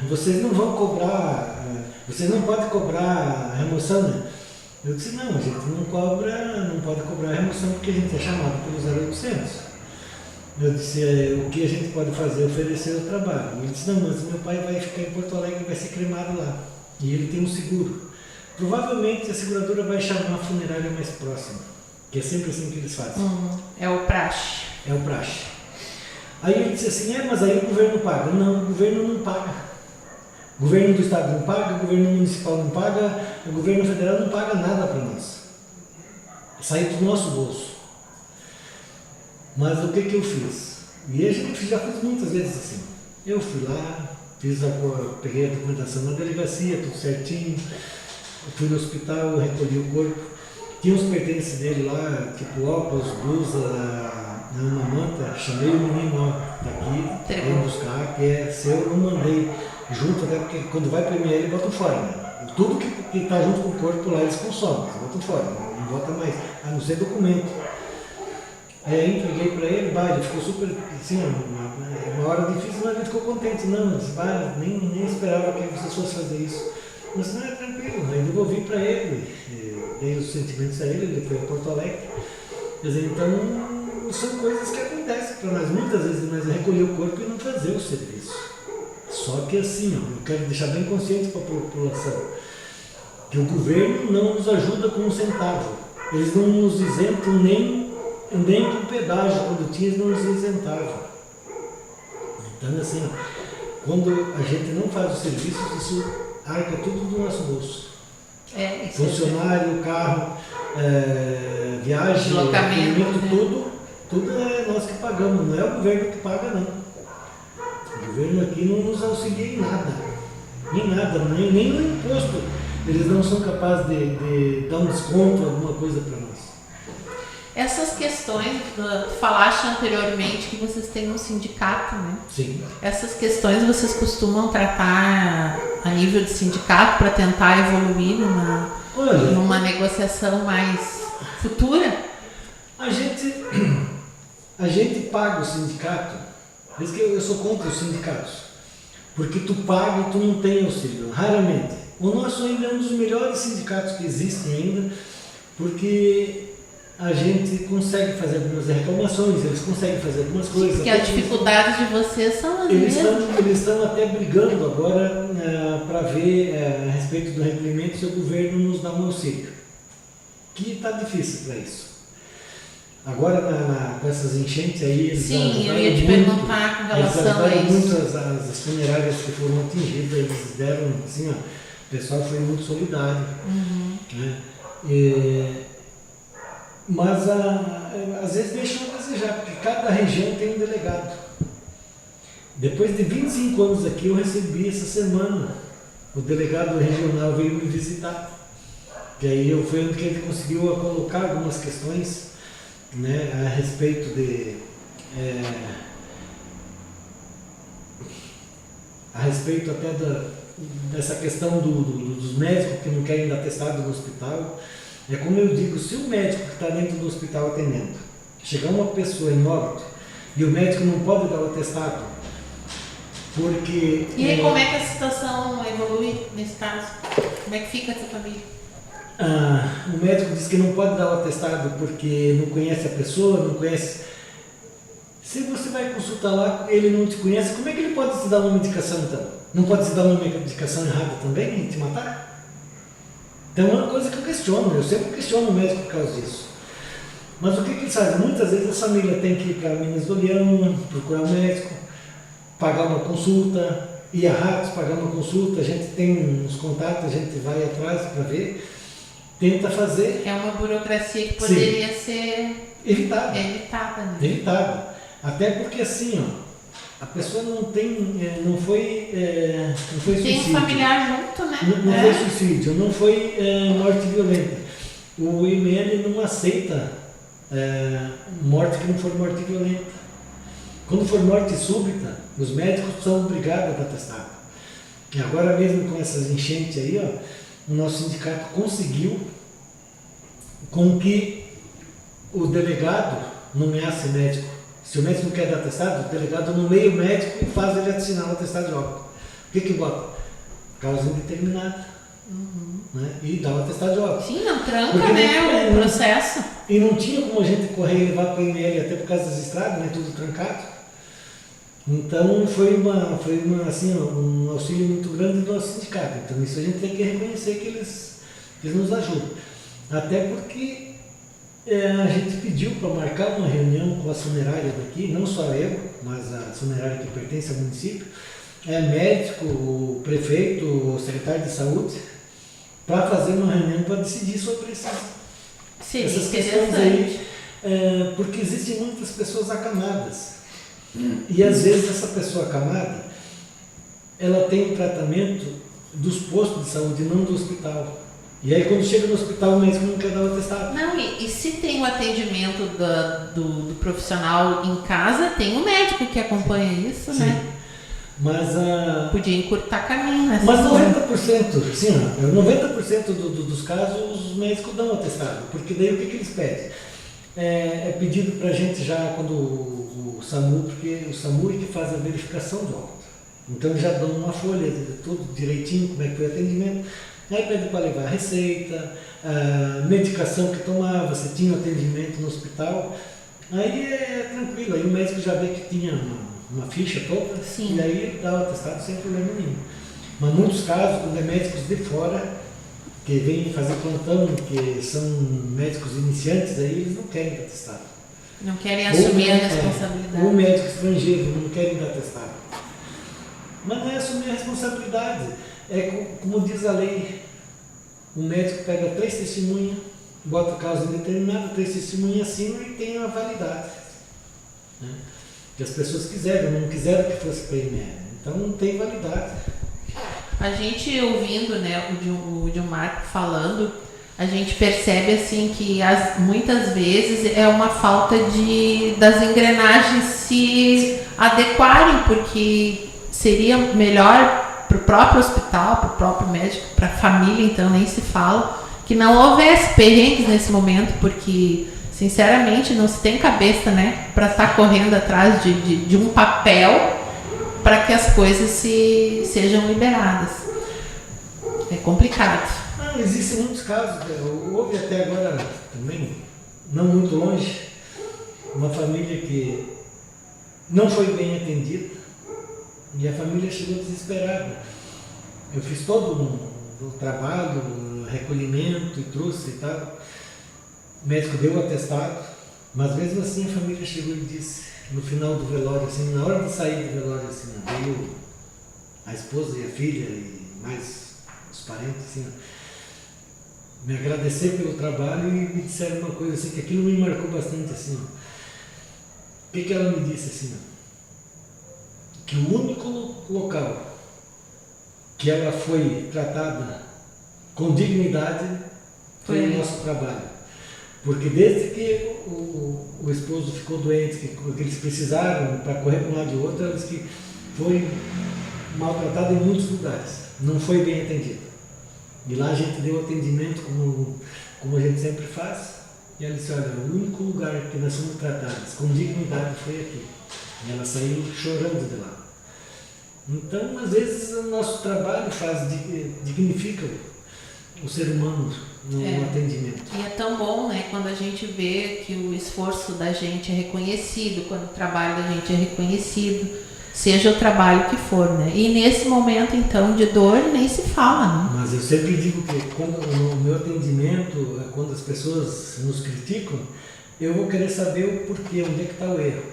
Vocês não vão cobrar, vocês não podem cobrar a remoção, né? Eu disse, não, a gente não pode cobrar a remoção porque a gente é chamado pelo 0800. Eu disse, o que a gente pode fazer é oferecer o trabalho. Ele disse, não, mas meu pai vai ficar em Porto Alegre e vai ser cremado lá. E ele tem um seguro. Provavelmente a seguradora vai chamar a funerária mais próxima, que é sempre assim que eles fazem. É o praxe. É o praxe. Aí ele disse assim, mas aí o governo paga. Não, o governo não paga. O governo do estado não paga, o governo municipal não paga, o governo federal não paga nada para nós. Sai do nosso bolso. Mas o que eu fiz? E a gente já fiz muitas vezes assim. Eu fui lá, peguei a documentação na delegacia, tudo certinho. Fui no hospital, recolhi o corpo. Tinha os pertences dele lá, tipo óculos, blusa, uma manta. Chamei o menino, tá aqui, vem buscar, que é seu, eu não mandei junto, até porque quando vai premiar ele, botam fora, né? Tudo que está junto com o corpo lá, eles consomem, eles botam fora, não bota mais, a não ser documento. Entreguei para ele, ele ficou super, assim, uma hora difícil, mas ele ficou contente, não, nem esperava que vocês fossem fazer isso. Mas não é tranquilo, aí devolvi para ele, dei os sentimentos a ele foi a Porto Alegre. Quer dizer, então, são coisas que acontecem para nós, muitas vezes nós recolher o corpo e não fazer o serviço. Só que assim, eu quero deixar bem consciente para a população, que o governo não nos ajuda com um centavo. Eles não nos isentam nem com pedágio, quando tinha, eles não nos isentavam. Então assim, quando a gente não faz os serviços, isso arca tudo do nosso bolso. Funcionário, carro, viagem, deslocamento, tudo é nós que pagamos, não é o governo que paga, não. O governo aqui não nos auxilia em nada, nem no imposto. Eles não são capazes de dar um desconto, alguma coisa para nós. Essas questões, falaste anteriormente que vocês têm um sindicato, né? Sim. Essas questões vocês costumam tratar a nível de sindicato para tentar evoluir numa negociação mais futura? A gente paga o sindicato, por isso que eu sou contra os sindicatos, porque tu paga e tu não tem auxílio, raramente. O nosso ainda é um dos melhores sindicatos que existem ainda, porque a gente consegue fazer algumas reclamações, eles conseguem fazer algumas coisas. Porque as dificuldades de vocês são as mesmas. Eles estão até brigando agora para ver a respeito do requerimento se o governo nos dá um auxílio. Que está difícil para isso. Agora com essas enchentes aí, eles eu ia te perguntar com relação a isso. Muito as funerárias que foram atingidas, eles deram, assim, o pessoal foi muito solidário. Né? Mas às vezes deixam a desejar, porque cada região tem um delegado. Depois de 25 anos aqui, eu recebi essa semana, o delegado regional veio me visitar. E aí foi onde que ele conseguiu colocar algumas questões, né, a respeito até dessa questão dos médicos que não querem dar atestado no hospital. É como eu digo, se o médico que está dentro do hospital atendendo, chegar uma pessoa em óbito e o médico não pode dar o atestado, porque... E aí como é que a situação evolui nesse caso? Como é que fica essa família? O médico diz que não pode dar o atestado porque não conhece a pessoa, não conhece... Se você vai consultar lá, ele não te conhece, como é que ele pode te dar uma medicação então? Não pode te dar uma medicação errada também e te matar? Então é uma coisa que eu questiono, eu sempre questiono o médico por causa disso. Mas o que eles fazem? Muitas vezes a família tem que ir para Minas do Leão, procurar um médico, pagar uma consulta, ir a Ratos, pagar uma consulta, a gente tem uns contatos, a gente vai atrás para ver, tenta fazer. É uma burocracia que poderia ser evitada. Né? Evitada. Até porque assim, a pessoa não foi suicídio. Tem um familiar junto, né? Não foi suicídio, não foi morte violenta. O IML não aceita morte que não for morte violenta. Quando for morte súbita, os médicos são obrigados a dar atestado. E agora mesmo com essas enchentes aí, ó, o nosso sindicato conseguiu com que o delegado nomeasse médico. Se o médico não quer dar atestado, o delegado nomeia o médico e faz ele assinar o atestado de óbito. O que bota? Causa indeterminada. Né? E dá o atestado de óbito. Sim, não tranca, né, o processo. E não tinha como a gente correr e levar para o IML até por causa das estradas, né, tudo trancado. Então foi assim, um auxílio muito grande do nosso sindicato. Então isso a gente tem que reconhecer que eles nos ajudam. Até porque a gente pediu para marcar uma reunião com a funerária daqui, não só eu, mas a funerária que pertence ao município, médico, o prefeito, o secretário de saúde, para fazer uma reunião para decidir sobre essas questões aí, porque existem muitas pessoas acamadas. E às vezes essa pessoa acamada, ela tem um tratamento dos postos de saúde, não do hospital. E aí quando chega no hospital o médico não quer dar o atestado. Não, e se tem o atendimento do profissional em casa, tem um médico que acompanha isso, sim, né? Mas podia encurtar caminho, né? Mas 90%, sim, 90% dos casos os médicos dão atestado, porque daí o que eles pedem? É pedido para a gente já quando o SAMU, porque o SAMU é que faz a verificação do óbito. Então eles já dão uma folha, tudo direitinho, como é que foi o atendimento. Aí pede para levar a receita, a medicação que tomava, se tinha atendimento no hospital. Aí é tranquilo, aí o médico já vê que tinha uma ficha toda, sim, e aí ele dá o atestado sem problema nenhum. Mas muitos casos, quando é médicos de fora, que vêm fazer plantão, que são médicos iniciantes, aí eles não querem dar atestado. Não querem assumir a responsabilidade. Ou médico estrangeiro, não querem dar atestado. Mas não é assumir a responsabilidade. É como diz a lei, o médico pega 3 testemunhas, bota causa indeterminada, 3 testemunhas assinam e tem a validade. Né? Que as pessoas quiseram, não quiseram que fosse para IML. Então não tem validade. A gente ouvindo, né, o Gilmar falando, a gente percebe assim que muitas vezes é uma falta das engrenagens se adequarem, porque seria melhor para o próprio hospital, para o próprio médico, para a família, então nem se fala, que não houvesse perrengues nesse momento, porque sinceramente não se tem cabeça, né, para estar correndo atrás de um papel para que as coisas sejam liberadas. É complicado. Existem muitos casos, houve até agora também, não muito longe, uma família que não foi bem atendida e a família chegou desesperada. Eu fiz todo o trabalho, recolhimento e trouxe e tal. O médico deu o atestado, mas mesmo assim a família chegou e disse, no final do velório, assim, na hora de sair do velório, assim, veio a esposa e a filha e mais os parentes, assim, me agradecer pelo trabalho e me disseram uma coisa assim, que aquilo me marcou bastante, assim. O que ela me disse, assim, que o único local que ela foi tratada com dignidade foi o nosso trabalho. Porque desde que o esposo ficou doente, que eles precisaram para correr para um lado e outro, ela disse que foi maltratada em muitos lugares, não foi bem atendida. E lá a gente deu atendimento como a gente sempre faz, e ela disse, olha, o único lugar que nós somos tratados com dignidade foi aqui. E ela saiu chorando de lá. Então, às vezes, o nosso trabalho dignifica o ser humano no atendimento. E é tão bom, né, quando a gente vê que o esforço da gente é reconhecido, quando o trabalho da gente é reconhecido, seja o trabalho que for, né? E nesse momento, então, de dor, nem se fala, né? Mas eu sempre digo que no meu atendimento, quando as pessoas nos criticam, eu vou querer saber o porquê, onde é que está o erro.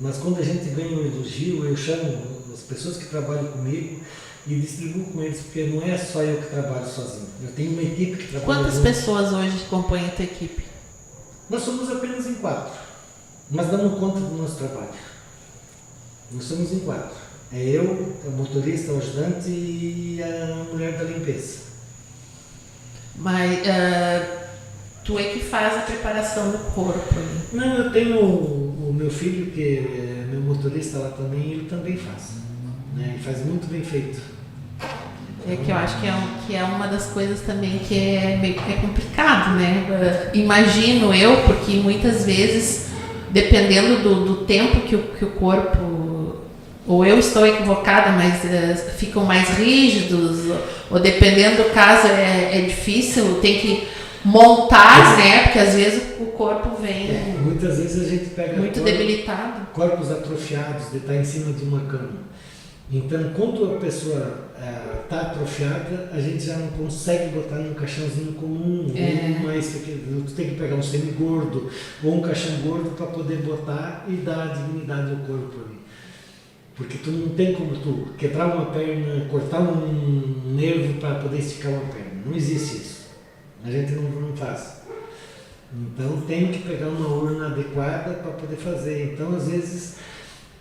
Mas quando a gente ganha um elogio, eu chamo as pessoas que trabalham comigo e distribuo com eles, porque não é só eu que trabalho sozinho. Eu tenho uma equipe que trabalha. Quantas pessoas hoje compõem a tua equipe? Nós somos apenas em 4, mas damos conta do nosso trabalho. Nós somos em 4. É eu, o motorista, o ajudante e a mulher da limpeza. Mas tu é que faz a preparação do corpo, né? Não, eu tenho o meu filho, que é meu motorista lá também, ele também faz. Né? Ele faz muito bem feito. É que eu acho que é uma das coisas também que é meio que é complicado, né? Imagino eu, porque muitas vezes, dependendo do tempo que o corpo, ou eu estou equivocada, mas ficam mais rígidos, ou dependendo do caso é difícil, tem que montar, né? Porque às vezes o corpo vem muitas vezes a gente pega muito debilitado. Corpos atrofiados de estar em cima de uma cama. Então, quando a pessoa está atrofiada, a gente já não consegue botar num caixãozinho comum, ou mais pequeno. Tu tem que pegar um semigordo ou um caixão gordo para poder botar e dar dignidade ao corpo ali. Porque tu não tem como tu quebrar uma perna, cortar um nervo para poder esticar uma perna. Não existe isso. A gente não faz. Então tem que pegar uma urna adequada para poder fazer. Então às vezes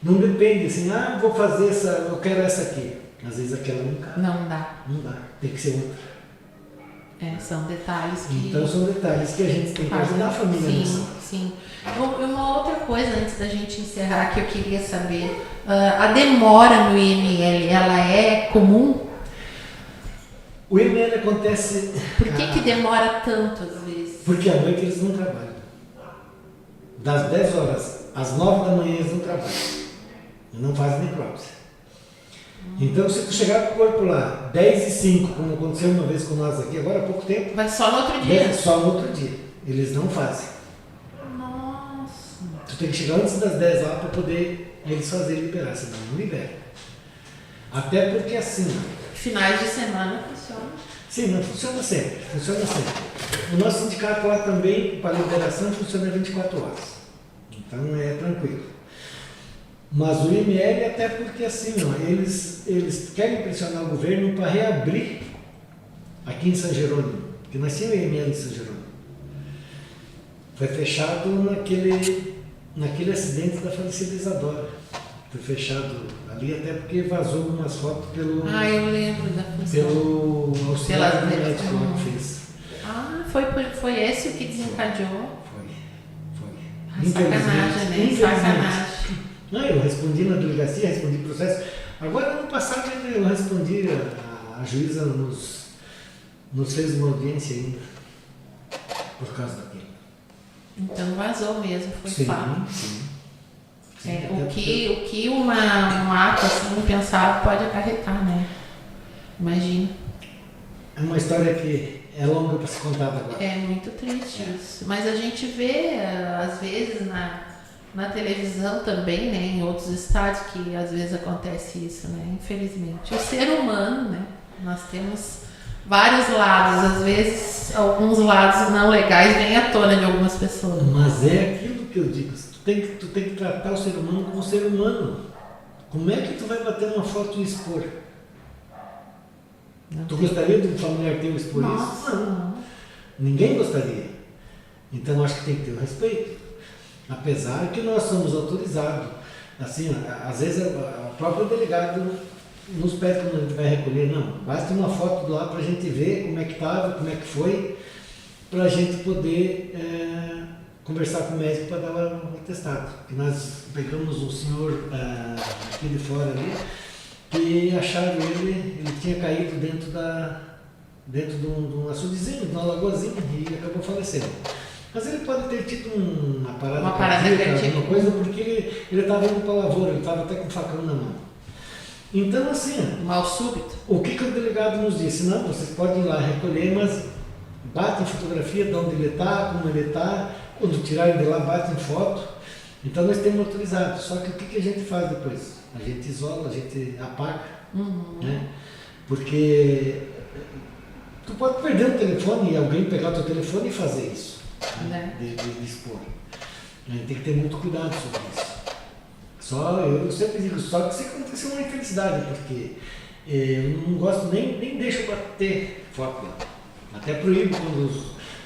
não depende assim, vou fazer essa, eu quero essa aqui. Às vezes aquela não cabe. Não dá. Não dá, tem que ser outra. São detalhes que... Então são detalhes que a gente tem que ajudar a família nisso. Sim. Uma outra coisa, antes da gente encerrar, que eu queria saber. A demora no IML, ela é comum? O IML acontece... Por que demora tanto às vezes? Porque à noite eles não trabalham. Das 10 horas às 9 da manhã eles não trabalham. Não fazem necrópsia. Então, se tu chegar com o corpo lá 10h05, como aconteceu uma vez com nós aqui, agora há pouco tempo... Vai só no outro dia? Só no outro dia. Eles não fazem. Nossa! Tu tem que chegar antes das 10 lá para poder eles fazerem liberar, senão não libera. Até porque assim... Finais de semana funciona? Sim, não funciona sempre. Funciona sempre. O nosso sindicato lá também, para liberação, funciona 24 horas. Então é tranquilo. Mas o IML até porque assim, eles querem pressionar o governo para reabrir aqui em São Jerônimo, porque nós tínhamos o IML em São Jerônimo. Foi fechado naquele acidente da falecida Isadora. Foi fechado ali até porque vazou umas fotos pelo... eu lembro da função. Pelo auxiliar médico que fez. Foi esse o que desencadeou? Foi. Sacanagem, né? Sacanagem. Não, eu respondi na delegacia, respondi processo. Agora, ano passado, eu respondi, a juíza nos fez uma audiência ainda, por causa daquilo. Então vazou mesmo, foi fato. Sim. O que um ato assim pensado pode acarretar, né? Imagina. É uma história que é longa para ser contada agora. É muito triste isso. Mas a gente vê, às vezes, na televisão também, né, em outros estados, que às vezes acontece isso, né, infelizmente. O ser humano, né, nós temos vários lados, às vezes alguns lados não legais vêm à tona de algumas pessoas. Mas é aquilo que eu digo, tu tem que tratar o ser humano como ser humano. Como é que tu vai bater uma foto e expor? Tu gostaria de um familiar teu expor isso? Não. Ninguém gostaria. Então acho que tem que ter o respeito. Apesar que nós somos autorizados, assim, às vezes o próprio delegado nos pede quando a gente vai recolher, não, basta uma foto lá para a gente ver como é que estava, como é que foi, para a gente poder conversar com o médico para dar o atestado. E nós pegamos um senhor aqui de fora ali, que acharam ele tinha caído dentro de um açudezinho, de uma lagoazinha, e acabou falecendo. Mas ele pode ter tido uma parada cardíaca, alguma coisa, porque ele estava indo para a lavoura, ele estava até com o facão na mão. Então, assim... Mal súbito. O que o delegado nos disse? Não, vocês podem ir lá recolher, mas batem fotografia de onde ele está, como ele está, quando tirarem de lá, batem foto. Então, nós temos autorizado. Só que o que a gente faz depois? A gente isola, a gente apaga, né? Porque tu pode perder o telefone e alguém pegar o teu telefone e fazer isso. Né? De expor. A gente tem que ter muito cuidado sobre isso. Eu sempre digo, só que se acontecer uma infelicidade, porque eu não gosto, nem deixo bater foto lá. Até proíbo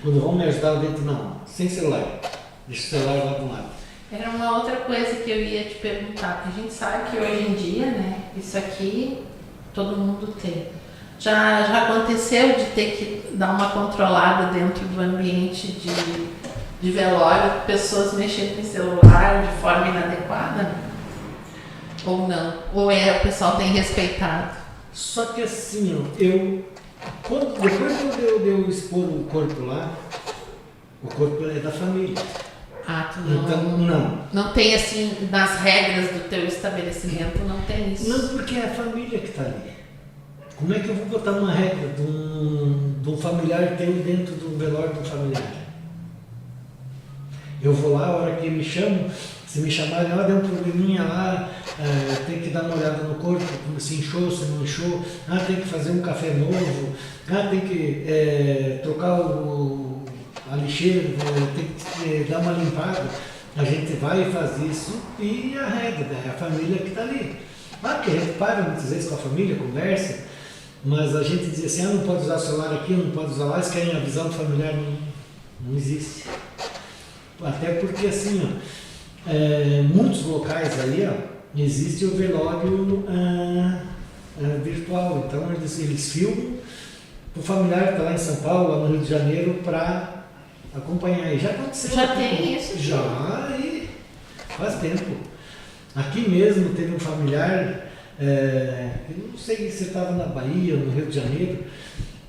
quando vão me ajudar dentro, não, sem celular. Deixa o celular lá do lado. Era uma outra coisa que eu ia te perguntar, porque a gente sabe que hoje em dia, né, isso aqui todo mundo tem. Já aconteceu de ter que dar uma controlada dentro do ambiente de velório, pessoas mexendo em celular de forma inadequada? Ou não? Ou o pessoal tem respeitado? Só que assim, ó, depois de eu expor o corpo lá, o corpo é da família. Ah, tu não, então, não. Não tem assim, nas regras do teu estabelecimento, não tem isso? Não, porque é a família que está ali. Como é que eu vou botar uma regra de um familiar teu dentro do velório de um familiar? Eu vou lá, a hora que me chamam, se me chamarem, deu um probleminha lá, tem que dar uma olhada no corpo, se inchou, se não inchou, tem que fazer um café novo, tem que trocar a lixeira, tem que dar uma limpada. A gente vai e faz isso e a regra, é a família que está ali. Porque a gente para muitas vezes com a família, conversa, mas a gente diz assim, não pode usar o celular aqui, não pode usar lá, eles querem a visão do familiar, não existe. Até porque assim, ó, muitos locais aí, ó, existe o velório virtual, então eles filmam, o familiar que está lá em São Paulo, lá no Rio de Janeiro, para acompanhar. E já aconteceu. Já tem isso? Já, e faz tempo. Aqui mesmo teve um familiar, eu não sei se estava na Bahia ou no Rio de Janeiro,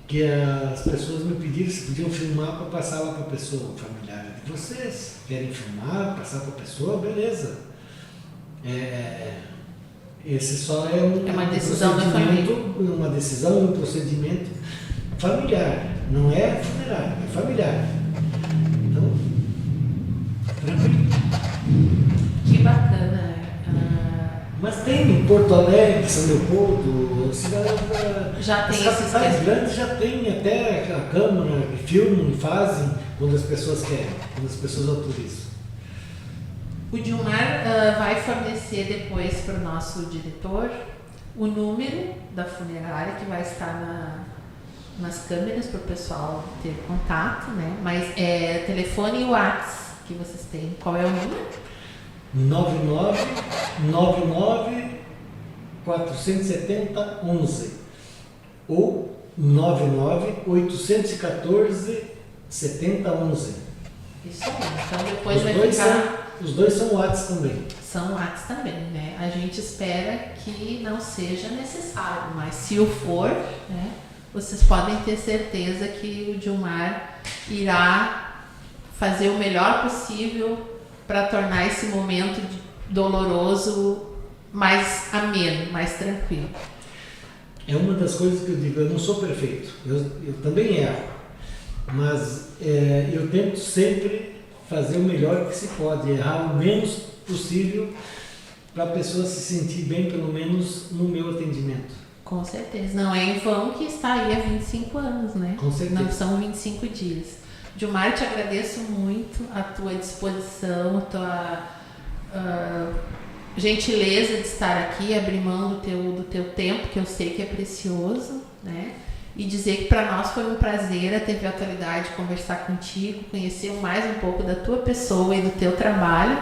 que as pessoas me pediram se podiam filmar para passar lá para a pessoa, familiar de vocês. Querem filmar, passar para a pessoa, beleza. Esse só é uma decisão da família. Uma decisão, um procedimento familiar. Não é funerário, é familiar. Então, tranquilo. Que bacana. Mas tem em Porto Alegre, São Leopoldo, já tem as capitais grandes já tem até a câmera, filmam e fazem quando as pessoas querem, quando as pessoas autorizam. O Dilmar vai fornecer depois para o nosso diretor o número da funerária que vai estar nas câmeras para o pessoal ter contato, né? Mas telefone e WhatsApp que vocês têm. Qual é o número? 99-470-11 ou 99-814-7011. Isso aí. Então depois vai ficar... Os dois são WhatsApp também. São WhatsApp também, né? A gente espera que não seja necessário, mas se o for, né, vocês podem ter certeza que o Dilmar irá fazer o melhor possível para tornar esse momento doloroso mais ameno, mais tranquilo. É uma das coisas que eu digo, eu não sou perfeito, eu também erro, mas eu tento sempre fazer o melhor que se pode, errar o menos possível para a pessoa se sentir bem, pelo menos no meu atendimento. Com certeza, não é em vão que está aí há 25 anos, né? Com certeza. Não são 25 dias. Dilmar, te agradeço muito a tua disposição, a tua gentileza de estar aqui, abrir mão do teu tempo, que eu sei que é precioso, né? E dizer que para nós foi um prazer ter a oportunidade de conversar contigo, conhecer mais um pouco da tua pessoa e do teu trabalho,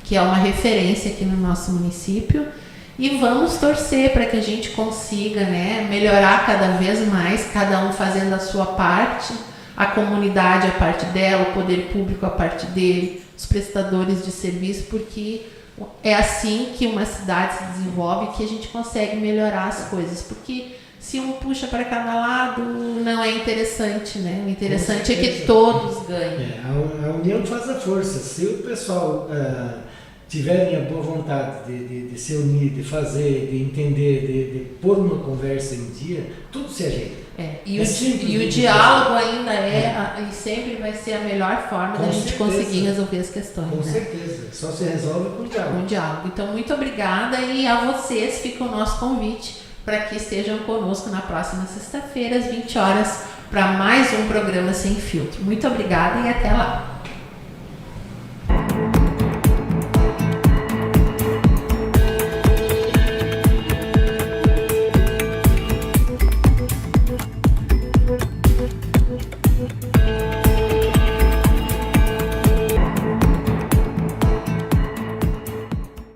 que é uma referência aqui no nosso município. E vamos torcer para que a gente consiga, né, melhorar cada vez mais, cada um fazendo a sua parte, a comunidade a parte dela, o poder público a parte dele, os prestadores de serviço, porque é assim que uma cidade se desenvolve, que a gente consegue melhorar as coisas, porque se um puxa para cada lado não é interessante, né? O interessante é que todos ganhem. A união faz a força. Se o pessoal tiverem a boa vontade de se unir, de fazer, de entender, de pôr uma conversa em dia, tudo se ajeita. E o diálogo ainda e sempre vai ser a melhor forma da gente conseguir resolver as questões. Com certeza, só se resolve com o diálogo. Com o diálogo. Então, muito obrigada, e a vocês fica o nosso convite para que estejam conosco na próxima sexta-feira, às 20 horas, para mais um programa Sem Filtro. Muito obrigada e até lá!